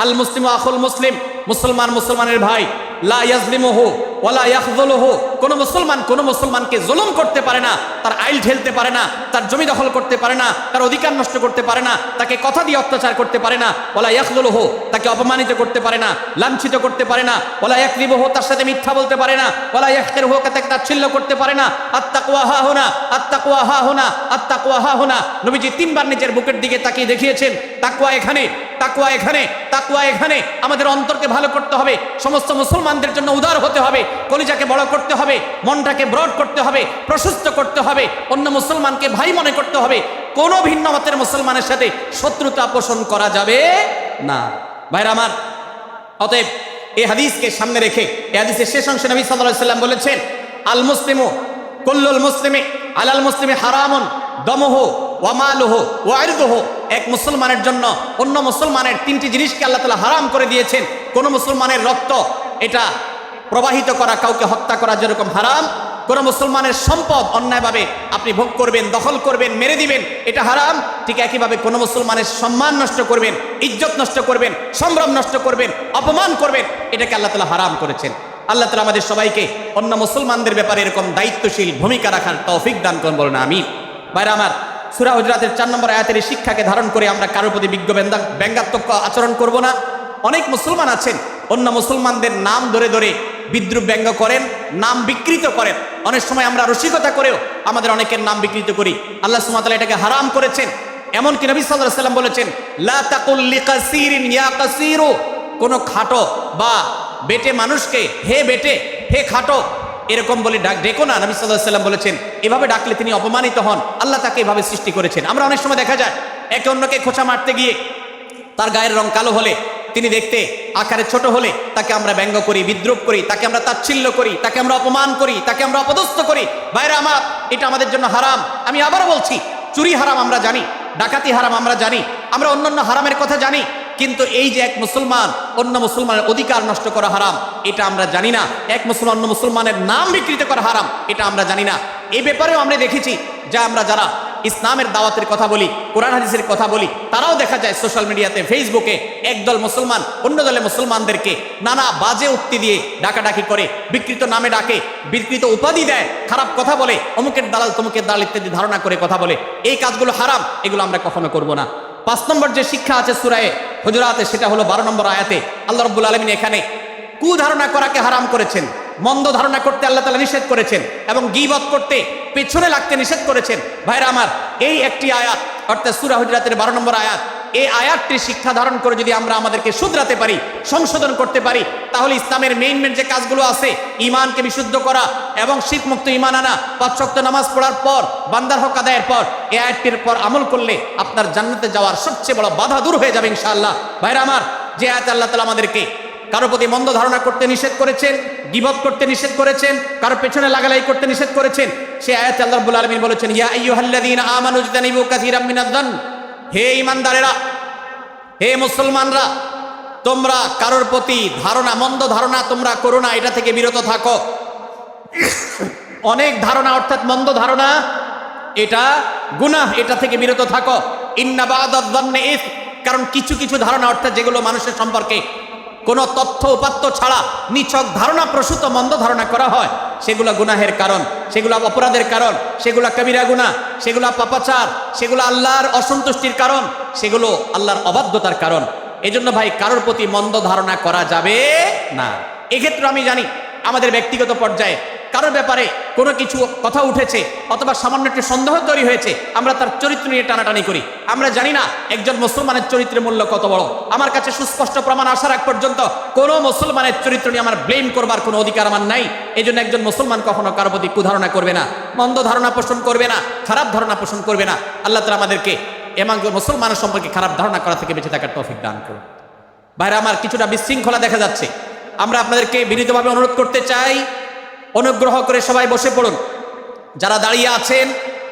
আল মুসলিমু আখুল মুসলিম, মুসলমান মুসলমানের ভাই, লা ইয়াজলিমুহু ওয়ালা ইয়াখযুলুহু, কোন মুসলমান কোন মুসলমানকে জুলুম করতে পারে না, তার আইল ঠেলতে পারে না, তার জমি দখল করতে পারে না, তার অধিকার নষ্ট করতে পারে না, তাকে কথা দিয়ে অত্যাচার করতে পারে না। ওয়ালা ইয়াখযুলুহু, তাকে অপমানিত করতে পারে না, লাঞ্ছিত করতে পারে না। ওয়ালা ইয়াকযিবুহু, তার সাথে মিথ্যা বলতে পারে না। ওয়ালা ইয়াহকিরুহু, তাকে তাচ্ছিল্য করতে পারে না। আত-তাকওয়া হাহুনা, আত-তাকওয়া হাহুনা, আত-তাকওয়া হাহুনা। নবীজি তিনবার নিজের বুকের দিকে তাকিয়ে দেখিয়েছেন, তাকওয়া এখানে, তাকওয়া এখানে, তাকওয়া এখানে। আমাদের অন্তরকে ভালো করতে হবে, সমস্ত মুসলমানদের জন্য উদার হতে হবে, কলিজাকে বড় করতে হবে, মনটাকে ব্রড করতে হবে, প্রশস্ত করতে হবে, অন্য মুসলমানকে ভাই মনে করতে হবে। কোনো ভিন্ন মতের মুসলমানের সাথে শত্রুতা পোষণ করা যাবে না। ভাইরা আমার, অতএব এই হাদিসকে সামনে রেখে এই হাদিসের শেষ অংশে নবী সাল্লাল্লাহু আলাইহি ওয়াসাল্লাম বলেছেন, আল মুসলিমু কুল্লুল মুসলিমি আলাল মুসলিমি হারামুন দমুহু ওয়া মালুহু ওয়া ইরদুহু। এক মুসলমানের জন্য অন্য মুসলমানের তিনটি জিনিসকে আল্লাহ তাআলা হারাম করে দিয়েছেন। কোন মুসলমানের রক্ত এটা প্রবাহিত করা, কাউকে হত্যা করা যেরকম হারাম, কোন মুসলমানের সম্পদ অন্যায়ভাবে আপনি ভোগ করবেন, দখল করবেন, মেরে দিবেন, এটা হারাম। ঠিক একইভাবে কোন মুসলমানের সম্মান নষ্ট করবেন, ইজ্জত নষ্ট করবেন, সম্ভ্রম নষ্ট করবেন, অপমান করবেন, এটাকে আল্লাহ তাআলা হারাম করেছেন। আল্লাহ তাআলা আমাদের সবাইকে অন্য মুসলমানদের ব্যাপারে এরকম দায়িত্বশীল ভূমিকা রাখার তৌফিক দান করুন, বলুন আমিন। ভাইরা আমার, সূরা হুজুরাতের 4 নম্বর আয়াতের এই শিক্ষাকে ধারণ করে আমরা কারোর প্রতি ব্যঙ্গাত্মক আচরণ করব না। অনেক মুসলমান আছেন অন্য মুসলমানদের নাম ধরে ধরে বিদ্রুপ ব্যঙ্গ করেন, নাম বিকৃত করেন। অনেক সময় আমরা রসিকতা করেও আমাদের অনেকের নাম বিকৃত করি। আল্লাহ সুবহানাহু ওয়া তাআলা এটাকে হারাম করেছেন। এমনকি নবী সাল্লাল্লাহু আলাইহি ওয়াসাল্লাম বলেছেন, লা তাকুল লিকাসিরিন ইয়া কাসিরু। কোন খাটো বা বেটে মানুষকে হে বেটে, হে খাটো এরকম বলে ডেকো না। নবী সাল্লাল্লাহু আলাইহি ওয়াসাল্লাম বলেছেন এভাবে ডাকলে তিনি অপমানিত হন। আল্লাহ তাকে এভাবে সৃষ্টি করেছেন। আমরা অনেক সময় দেখা যায় একে অন্যকে খোঁচা মারতে গিয়ে তার গায়ের রং কালো হলে, তিনি দেখতে আকারে ছোট হলে তাকে আমরা ব্যঙ্গ করি, বিদ্রুপ করি, তাকে আমরা তাচ্ছিল্য করি, তাকে আমরা অপমান করি, তাকে আমরা অপদস্থ করি। ভাইরা আমার, এটা আমাদের জন্য হারাম। আমি আবারও বলছি, চুরি হারাম আমরা জানি, ডাকাতি হারাম আমরা জানি, আমরা অন্যান্য হারামের কথা জানি, কিন্তু এই যে এক মুসলমান অন্য মুসলমানের অধিকার নষ্ট করা হারাম, এটা আমরা জানি না। এক মুসলমান অন্য মুসলমানের নাম বিকৃত করা হারাম, এটা আমরা জানি না। এই ব্যাপারেও আমরা দেখেছি যে আমরা যারা ইসলামের দাওয়াতের কথা বলি, কোরআন হাদিসের কথা বলি, তারাও দেখা যায় সোশ্যাল মিডিয়াতে, ফেসবুকে একদল মুসলমান অন্য দলে মুসলমানদেরকে নানা বাজে উক্তি দিয়ে ডাকাডাকি করে, বিকৃত নামে ডাকে, বিকৃত উপাধি দেয়, খারাপ কথা বলে, অমুকের দালাল তমুকের দালাল ইত্যাদি ধারণা করে কথা বলে। এই কাজগুলো হারাম, এগুলো আমরা কখনো করব না। 5 নম্বর যে শিক্ষা আছে সূরা হুজুরাতে, সেটা হলো 12 নম্বর আয়াতে। আল্লাহ রাব্বুল আলামিন এখানে কুধারণা করাকে হারাম করেছেন, মন্দ ধারণা করতে আল্লাহ তাআলা নিষেধ করেছেন, এবং গীবত করতে, পেছনে লাগতে নিষেধ করেছেন। ভাইরা আমার, এই একটি আয়াত অর্থাৎ সূরা হুজুরাতের 12 নম্বর আয়াত, এই আয়াতটি শিক্ষা ধারণ করে যদি আমরা আমাদেরকে শুধরাতে পারি, সংশোধন করতে পারি, তাহলে ইসলামের মেইন যে কাজগুলো আছে, ঈমানকে বিশুদ্ধ করা এবং শিরক মুক্ত ঈমান আনা, 5 ওয়াক্ত নামাজ পড়ার পর, বান্দার হক আদায়ের পর, এই আয়াতটির পর আমল করলে আপনার জান্নাতে যাওয়ার সবচেয়ে বড় বাধা দূর হয়ে যাবে ইনশাআল্লাহ। ভাইরা আমার, যে আয়াতে আল্লাহ তাআলা আমাদেরকে কারো প্রতি মন্দ ধারণা করতে নিষেধ করেছেন, গীবত করতে নিষেধ করেছেন, কারো পেছনে লাগালাই করতে নিষেধ করেছেন, সেই আয়াতে আল্লাহ রাব্বুল আলামিন বলেছেন, ইয়া আইয়ুহাল্লাযীনা আমানু ইজতানিবু কাসীরাম মিনাজ-যান। হে ঈমানদারেরা, হে মুসলমানরা, তোমরা কারোর প্রতি ধারণা, মন্দ ধারণা তোমরা করো না, এটা থেকে বিরত থাকো। অনেক ধারণা অর্থাৎ মন্দ ধারণা, এটা গুনাহ, এটা থেকে বিরত থাকো। ইন্না বা'দায-যান্নি ইসম। কারণ কিছু কিছু ধারণা অর্থাৎ যেগুলো মানুষের সম্পর্কে কোনো তথ্য উপাত্ত ছাড়া নিছক ধারণা প্রসূত মন্দ ধারণা করা হয়, সেগুলো গুনাহের কারণ, সেগুলো অপরাধের কারণ, সেগুলো কবিরা গুনাহ, সেগুলো পাপাচার, সেগুলো আল্লাহর অসন্তুষ্টির কারণ, সেগুলো আল্লাহর অবাধ্যতার কারণ। এজন্য ভাই, কারোর প্রতি মন্দ ধারণা করা যাবে না। এক্ষেত্রে আমি জানি আমাদের ব্যক্তিগত পর্যায়ে কারোর ব্যাপারে কোনো কিছু কথা উঠেছে অথবা সামান্য একটু সন্দেহ তৈরি হয়েছে, আমরা তার চরিত্র নিয়ে টানাটানি করি। আমরা জানি না একজন মুসলমানের চরিত্রের মূল্য কত বড়। আমার কাছে সুস্পষ্ট প্রমাণ আসার আগ পর্যন্ত কোনো মুসলমানের চরিত্র নিয়ে আমার ব্লেম করবার কোনো অধিকার আমার নাই। এই জন্য একজন মুসলমান কখনো কারো প্রতি কুধারণা করবে না, মন্দ ধারণা পোষণ করবে না, খারাপ ধারণা পোষণ করবে না। আল্লাহ তাআলা আমাদেরকে এবং মুসলমানের সম্পর্কে খারাপ ধারণা করা থেকে বেঁচে থাকার তৌফিক দান করুন। ভাইরা আমার, কিছুটা বিশৃঙ্খলা দেখা যাচ্ছে। আমরা আপনাদেরকে বিনীতভাবে অনুরোধ করতে চাই, অনুগ্রহ করে সবাই বসে পড়ুন। যারা দাঁড়িয়ে আছেন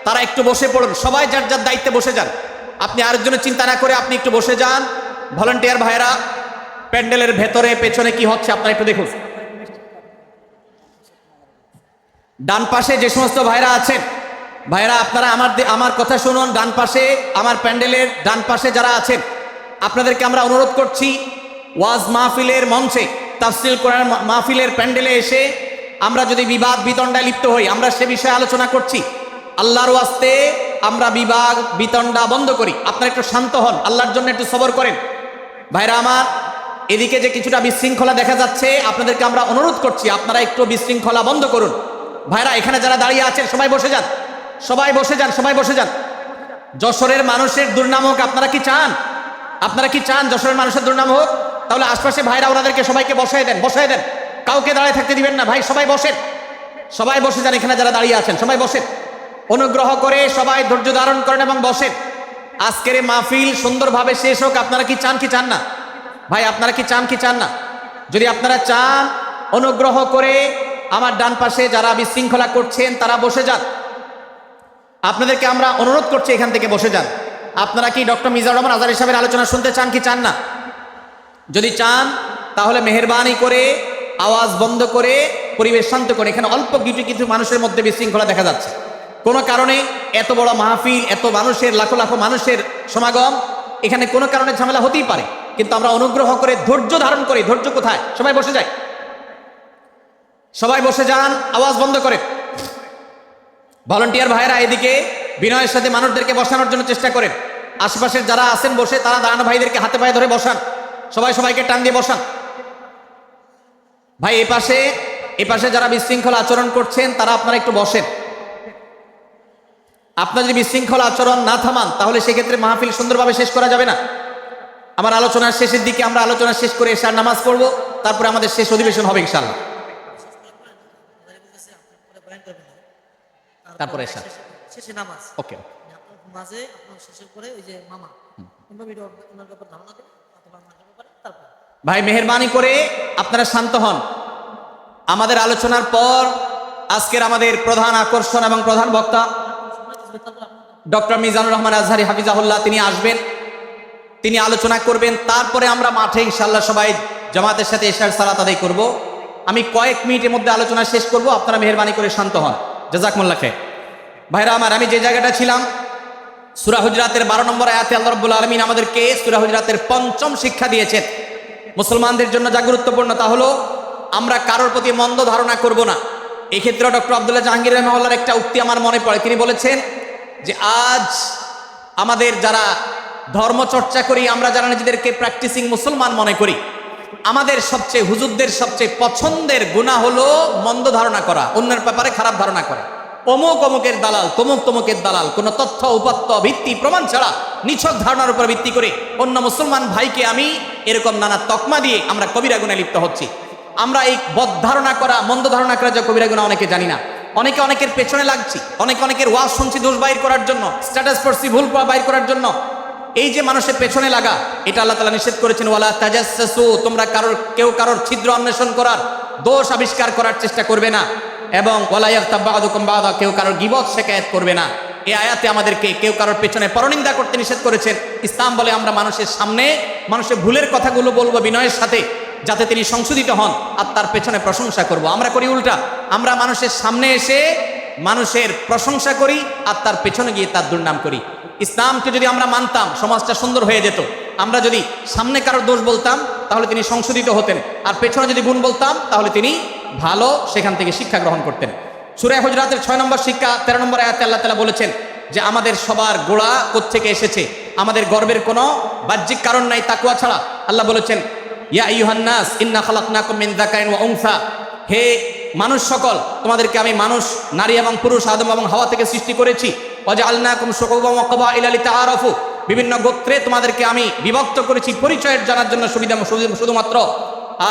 তারা একটু বসে পড়ুন, সবাই যার যার দায়িত্বে বসে যান। আপনি আরেকজনের চিন্তা না করে আপনি একটু বসে যান। ভলান্টিয়ার ভাইরা, প্যান্ডেলের ভেতরে পেছনে কি হচ্ছে আপনারা একটু দেখুন। ডান পাশে যে সমস্ত ভাইরা আছেন, ভাইরা আপনারা আমার কথা শুনুন। ডান পাশে, আমার প্যান্ডেলের ডান পাশে যারা আছেন, আপনাদেরকে আমরা অনুরোধ করছি, ওয়াজ মাহফিলের মঞ্চে, তাফসীর কোরআন মাহফিলের প্যান্ডেলে এসে আমরা যদি বিবাদ বিতণ্ডায় লিপ্ত হই, আমরা সে বিষয়ে আলোচনা করছি, আল্লাহর ওয়াস্তে আমরা বিবাদ বিতণ্ডা বন্ধ করি। আপনারা একটু শান্ত হন, আল্লাহর জন্য একটু সবর করেন। ভাইরা আমার, এদিকে যে কিছুটা বিশৃঙ্খলা দেখা যাচ্ছে, আপনাদেরকে আমরা অনুরোধ করছি আপনারা একটু বিশৃঙ্খলা বন্ধ করুন। ভাইরা, এখানে যারা দাঁড়িয়ে আছেন সবাই বসে যান, সবাই বসে যান, সবাই বসে যান। যশোরের মানুষের দুর্নাম হোক, আপনারা কি চান? আপনারা কি চান যশোরের মানুষের দুর্নাম হোক? তাহলে আশপাশে ভাইরা ওনাদেরকে সবাইকে বসায় দেন, বসায় দেন, কাউকে দাঁড়িয়ে থাকতে দিবেন না। ভাই সবাই বসেন, সবাই বসে যান। এখানে যারা দাঁড়িয়ে আছেন সবাই বসেন, অনুগ্রহ করে সবাই ধৈর্য ধারণ করেন এবং বসেন। আজকের এই মাহফিল সুন্দরভাবে শেষ হোক। আপনারা কি চান কি চান না? ভাই আপনারা কি চান কি চান না? যদি আপনারা চান, অনুগ্রহ করে আমার ডান পাশে যারা বিশৃঙ্খলা করছেন তারা বসে যান। আপনাদেরকে আমরা অনুরোধ করছি এখান থেকে বসে যান। আপনারা কি ডক্টর মিজানুর রহমান আজহারী সাহেবের আলোচনা শুনতে চান কি চান না? যদি চান তাহলে মেহেরবানি করে আওয়াজ বন্ধ করে পরিবেশ শান্ত করে। এখানে অল্প কিছু মানুষের মধ্যে বিশৃঙ্খলা দেখা যাচ্ছে। কোনো কারণে এত বড় মাহফিল, এত মানুষের, লাখো লাখো মানুষের সমাগম, এখানে কোনো কারণে ঝামেলা হতেই পারে, কিন্তু আমরা অনুগ্রহ করে ধৈর্য ধারণ করি। ধৈর্য কোথায়? সবাই বসে যায়, সবাই বসে যান, আওয়াজ বন্ধ করে। ভলান্টিয়ার ভাইয়েরা এদিকে বিনয়ের সাথে মানুষদেরকে বসানোর জন্য চেষ্টা করেন। আশেপাশের যারা আছেন বসে, তারা দাঁড়ানো ভাইদেরকে হাতে পায়ে ধরে বসান। সবাই সবাইকে টান দিয়ে বসান। ভাই এপাশে যারা বিশৃঙ্খলা আচরণ করছেন তারা আপনারা একটু বসেন। আপনারা যদি বিশৃঙ্খলা আচরণ না থামান তাহলে সেক্ষেত্রে মাহফিল সুন্দরভাবে শেষ করা যাবে না। আমার আলোচনার শেষের দিকে আমরা আলোচনা শেষ করে এশার নামাজ পড়বো, তারপরে আমাদের শেষ অধিবেশন হবে ইনশাআল্লাহ। তারপরে এশার শেষে নামাজ। ওকে, মাঝে আপনার শেষের পরে ওই যে মামা ওনার ব্যাপার ধারণা দেবে অথবা আমার ব্যাপারে তারপর। ভাই মেহেরবানি করে আপনারা শান্ত হন। আমাদের আলোচনার পর আজকের আমাদের প্রধান আকর্ষণ এবং প্রধান বক্তা ডক্টর মিজানুর রহমান আজহারী হাফিজাহুল্লাহ তিনি আসবেন, তিনি আলোচনা করবেন। তারপরে আমরা মাঠে ইনশাআল্লাহ সবাই জামাতের সাথে এশার সালাত আদায় করব। আমি কয়েক মিনিটের মধ্যে আলোচনা শেষ করব, আপনারা মেহেরবানি করে শান্ত হন। জাযাকুমুল্লাহ খাইর। ভাইরা আমার, আমি যে জায়গাটা ছিলাম, সূরা হুজরাতের 12 নম্বর আয়াতে আল্লাহ রাব্বুল আলামিন আমাদেরকে সূরা হুজরাতের 5ম শিক্ষা দিয়েছেন মুসলমানদের জন্য, যা গুরুত্বপূর্ণ তা হলো আমরা কারোর প্রতি মন্দ ধারণা করব না। এই ক্ষেত্রে ডক্টর আব্দুল্লাহ জাহাঙ্গীর রাহিমাহুল্লাহর একটা উক্তি আমার মনে পড়ে। তিনি বলেছেন যে আজ আমাদের যারা ধর্ম চর্চা করি, আমরা যারা নিজেদেরকে প্র্যাকটিসিং মুসলমান মনে করি, আমাদের সবচেয়ে হুজুরদের সবচেয়ে পছন্দের গুনাহ হলো মন্দ ধারণা করা, অন্যের ব্যাপারে খারাপ ধারণা করা। অমুক অমুকের দালাল, তমুক তমুকের দালাল, কোনো তথ্য উপাত্ত ভিত্তি প্রমাণ ছাড়া নিছক ধারণার উপর ভিত্তি করে অন্য মুসলমান ভাইকে আমি এরকম নানা তকমা দিয়ে আমরা কবিরা গুনাহে লিপ্ত হচ্ছি। আমরা এই বদ ধারণা করা, মন্দ ধারণা করা, যা কবিরা গুনাহ অনেকে জানি না। অনেকে অনেকের পেছনে লাগছি, অনেকের ওয়াজ শুনছি দোষ বাইর করার জন্য, স্ট্যাটাস পড়ছি ভুল বাইর করার জন্য। এই যে মানুষের পেছনে লাগা, এটা আল্লাহ তাআলা নিষেধ করেছেন, ওয়ালা তাজাসসু, তোমরা কেউ কারোর ছিদ্র অন্বেষণ করার, দোষ আবিষ্কার করার চেষ্টা করবে না। এবং ওয়ালা ইয়াগতাব বা'দুকুম বা'দা, কেউ কারোর গীবত শিকায়াত করবে না। এই আয়াতে আমাদেরকে কেউ কারোর পেছনে পরনিন্দা করতে নিষেধ করেছেন। ইসলাম বলে আমরা মানুষের সামনে মানুষের ভুলের কথাগুলো বলবো বিনয়ের সাথে, যাতে তিনি সংশোধিত হন, আর তার পেছনে প্রশংসা করব। আমরা করি উল্টা, আমরা মানুষের সামনে এসে মানুষের প্রশংসা করি আর তার পেছনে গিয়ে তার দুর্নাম করি। ইসলামকে যদি আমরা মানতাম সমাজটা সুন্দর হয়ে যেত। আমরা যদি সামনে কারোর দোষ বলতাম তাহলে তিনি সংশোধিত হতেন, আর পেছনে যদি গুণ বলতাম তাহলে তিনি ভালো সেখান থেকে শিক্ষা গ্রহণ করতেন। সূরা হুজরাতের 6 নম্বর শিক্ষা 13 নম্বর আয়াতে আল্লাহ তাআলা বলেছেন যে আমাদের সবার গোড়া কোত্থেকে এসেছে, আমাদের গর্বের কোনো বাহ্যিক কারণ নাই তাকওয়া ছাড়া। আল্লাহ বলেছেন ইয়া আইয়ুহান নাস ইন্না খালাকনাকুম মিন যাকারিন ওয়া উনসা, হে মানুষ সকল, তোমাদেরকে আমি মানুষ, নারী এবং পুরুষ, আদম এবং হাওয়া থেকে সৃষ্টি করেছি। ওয়াজআলনাকুম শুউবান ওয়া ক্বাবাইলা লিতাআরাফু, বিভিন্ন গোত্রে তোমাদেরকে আমি বিভক্ত করেছি পরিচয়ের জানার জন্য শুধুমাত্র।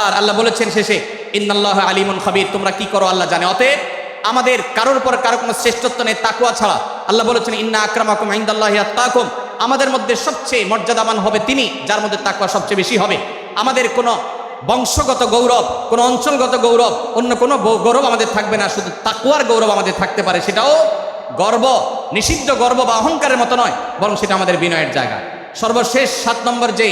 আর আল্লাহ বলেছেন শেষে ইন্নাল্লাহা আলিমুন খাবীর, তোমরা কি করো আল্লাহ জানে। অতএব আমাদের কারোর পর কারো কোনো শ্রেষ্ঠত্ব নেই তাকওয়া ছাড়া। আল্লাহ বলেছেন ইন্না আকরামাকুম ইনদাল্লাহি আত্তাকুম, আমাদের মধ্যে সবচেয়ে মর্যাদাবান হবে তিনি যার মধ্যে তাকওয়া সবচেয়ে বেশি হবে। আমাদের কোনো বংশগত গৌরব, কোনো অঞ্চলগত গৌরব, অন্য কোনো গৌরব আমাদের থাকবে না, শুধু তাকওয়ার গৌরব আমাদের থাকতে পারে। সেটাও গর্ব, নিষিদ্ধ গর্ব বা অহংকারের মতো নয়, বরং সেটা আমাদের বিনয়ের জায়গা। সর্বশেষ 7 নম্বর যে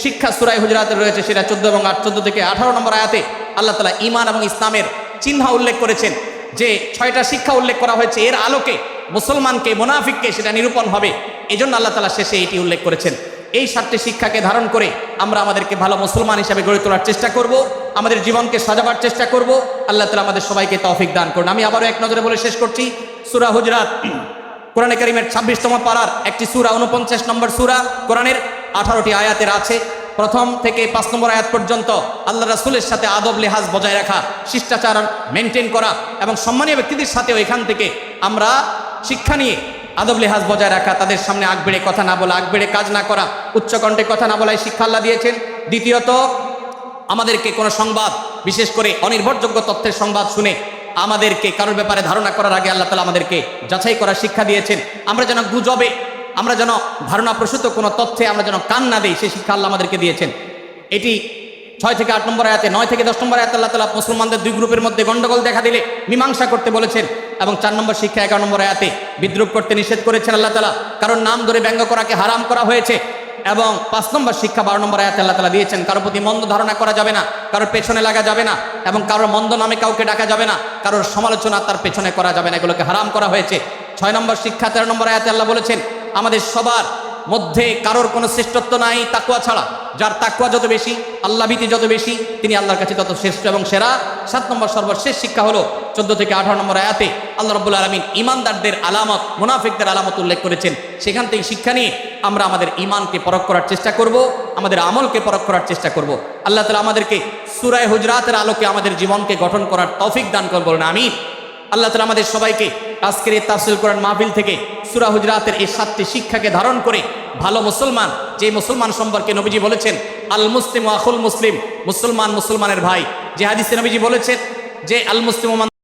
শিক্ষা সূরা হুজরাতে রয়েছে, সেটা 14 এবং 14 থেকে 18 নম্বর আয়াতে আল্লাহ তাআলা ঈমান এবং ইসলামের চিহ্ন উল্লেখ করেছেন। যে 6টা শিক্ষা উল্লেখ করা হয়েছে, এর আলোকে মুসলমানকে, মুনাফিককে সেটা নিরূপণ হবে। এজন্য আল্লাহ তাআলা শেষে এটি উল্লেখ করেছেন। এই 7টি শিক্ষাকে ধারণ করে আমরা আমাদেরকে ভালো মুসলমান হিসেবে গড়ে তোলার চেষ্টা করব, আমাদের জীবনকে সাজাবার চেষ্টা করব। আল্লাহ তাআলা আমাদের সবাইকে তৌফিক দান করুন। আমি আবারও এক নজরে বলে শেষ করছি, সূরা হুজরাত কোরআনে কারীমের 26তম পারার একটি সূরা, 49 নম্বর সূরা, কোরআনের 18টি আয়াতের আছে। প্রথম থেকে 5 নম্বর আয়াত পর্যন্ত আল্লাহ রাসূলের সাথে আদব লেহাজ বজায় রাখা, শিষ্টাচার মেনটেন করা এবং সম্মানীয় ব্যক্তিদের সাথেও এখান থেকে আমরা শিক্ষা নিয়ে আদব লেহাজ বজায় রাখা, তাদের সামনে আগ বেড়ে কথা না বলা, আগ বেড়ে কাজ না করা, উচ্চকণ্ঠে কথা না বলাই শিক্ষা আল্লাহ দিয়েছেন। দ্বিতীয়ত, আমাদেরকে কোনো সংবাদ, বিশেষ করে অনির্ভরযোগ্য তথ্যের সংবাদ শুনে আমাদেরকে কারোর ব্যাপারে ধারণা করার আগে আল্লাহ তাআলা আমাদেরকে যাচাই করার শিক্ষা দিয়েছেন। আমরা যেন গুজবে, আমরা যেন ধারণা প্রসূত কোনো তথ্যে আমরা যেন কান না দেই, সেই শিক্ষা আল্লাহ আমাদেরকে দিয়েছেন। এটি 6 থেকে 8 নম্বর আয়াতে, 9 থেকে 10 নম্বর আয়াতে আল্লাহ তাআলা মুসলমানদের দুই গ্রুপের মধ্যে গন্ডগোল দেখা দিলে মীমাংসা করতে বলেছেন। এবং 4 নম্বর শিক্ষা 11 নম্বর আয়াতে বিদ্রুপ করতে নিষেধ করেছেন আল্লাহ তাআলা, কারণ নাম ধরে ব্যঙ্গ করাকে হারাম করা হয়েছে। এবং 5 নম্বর শিক্ষা 12 নম্বর আয়াতে আল্লাহ তাআলা দিয়েছেন, কারোর প্রতি মন্দ ধারণা করা যাবে না, কারোর পেছনে লাগা যাবে না, এবং কারোর মন্দ নামে কাউকে ডাকা যাবে না, কারোর সমালোচনা তার পেছনে করা যাবে না, এগুলোকে হারাম করা হয়েছে। 6 নম্বর শিক্ষা 13 নম্বর আয়াতে আল্লাহ বলেছেন, আমাদের সবার মধ্যে কারোর কোনো শ্রেষ্ঠত্ব নাই তাকওয়া ছাড়া। যার তাকওয়া যত বেশি, আল্লাহ ভীতি যত বেশি, তিনি আল্লাহর কাছে তত শ্রেষ্ঠ এবং সেরা। 7 নম্বর সর্বশেষ শিক্ষা হলো 14 থেকে 18 নম্বর আয়াতে আল্লাহ রাব্বুল আলামিন ঈমানদারদের আলামত, মুনাফিকদের আলামত উল্লেখ করেছেন। সেখান থেকে শিক্ষা নিয়ে আমরা আমাদের ঈমানকে পরখ করার চেষ্টা করব, আমাদের আমলকে পরখ করার চেষ্টা করব। আল্লাহ তাআলা আমাদেরকে সূরা হুজরাতের আলোকে আমাদের জীবনকে গঠন করার তৌফিক দান করুন, বলুন আমিন। আল্লাহ তাআলা আমাদের সবাইকে আজকের এই তাফসীর কোরআন মাহফিল থেকে সূরা হুজরাতের এই 7টি শিক্ষাকে ধারণ করে ভালো মুসলমান, যে মুসলমান সম্পর্কে নবীজি বলেছেন আল মুসলিম ওয়া আখুল মুসলিম, মুসলমান মুসলমানের ভাই, যে হাদিসে নবীজি বলেছেন যে আল মুসলিম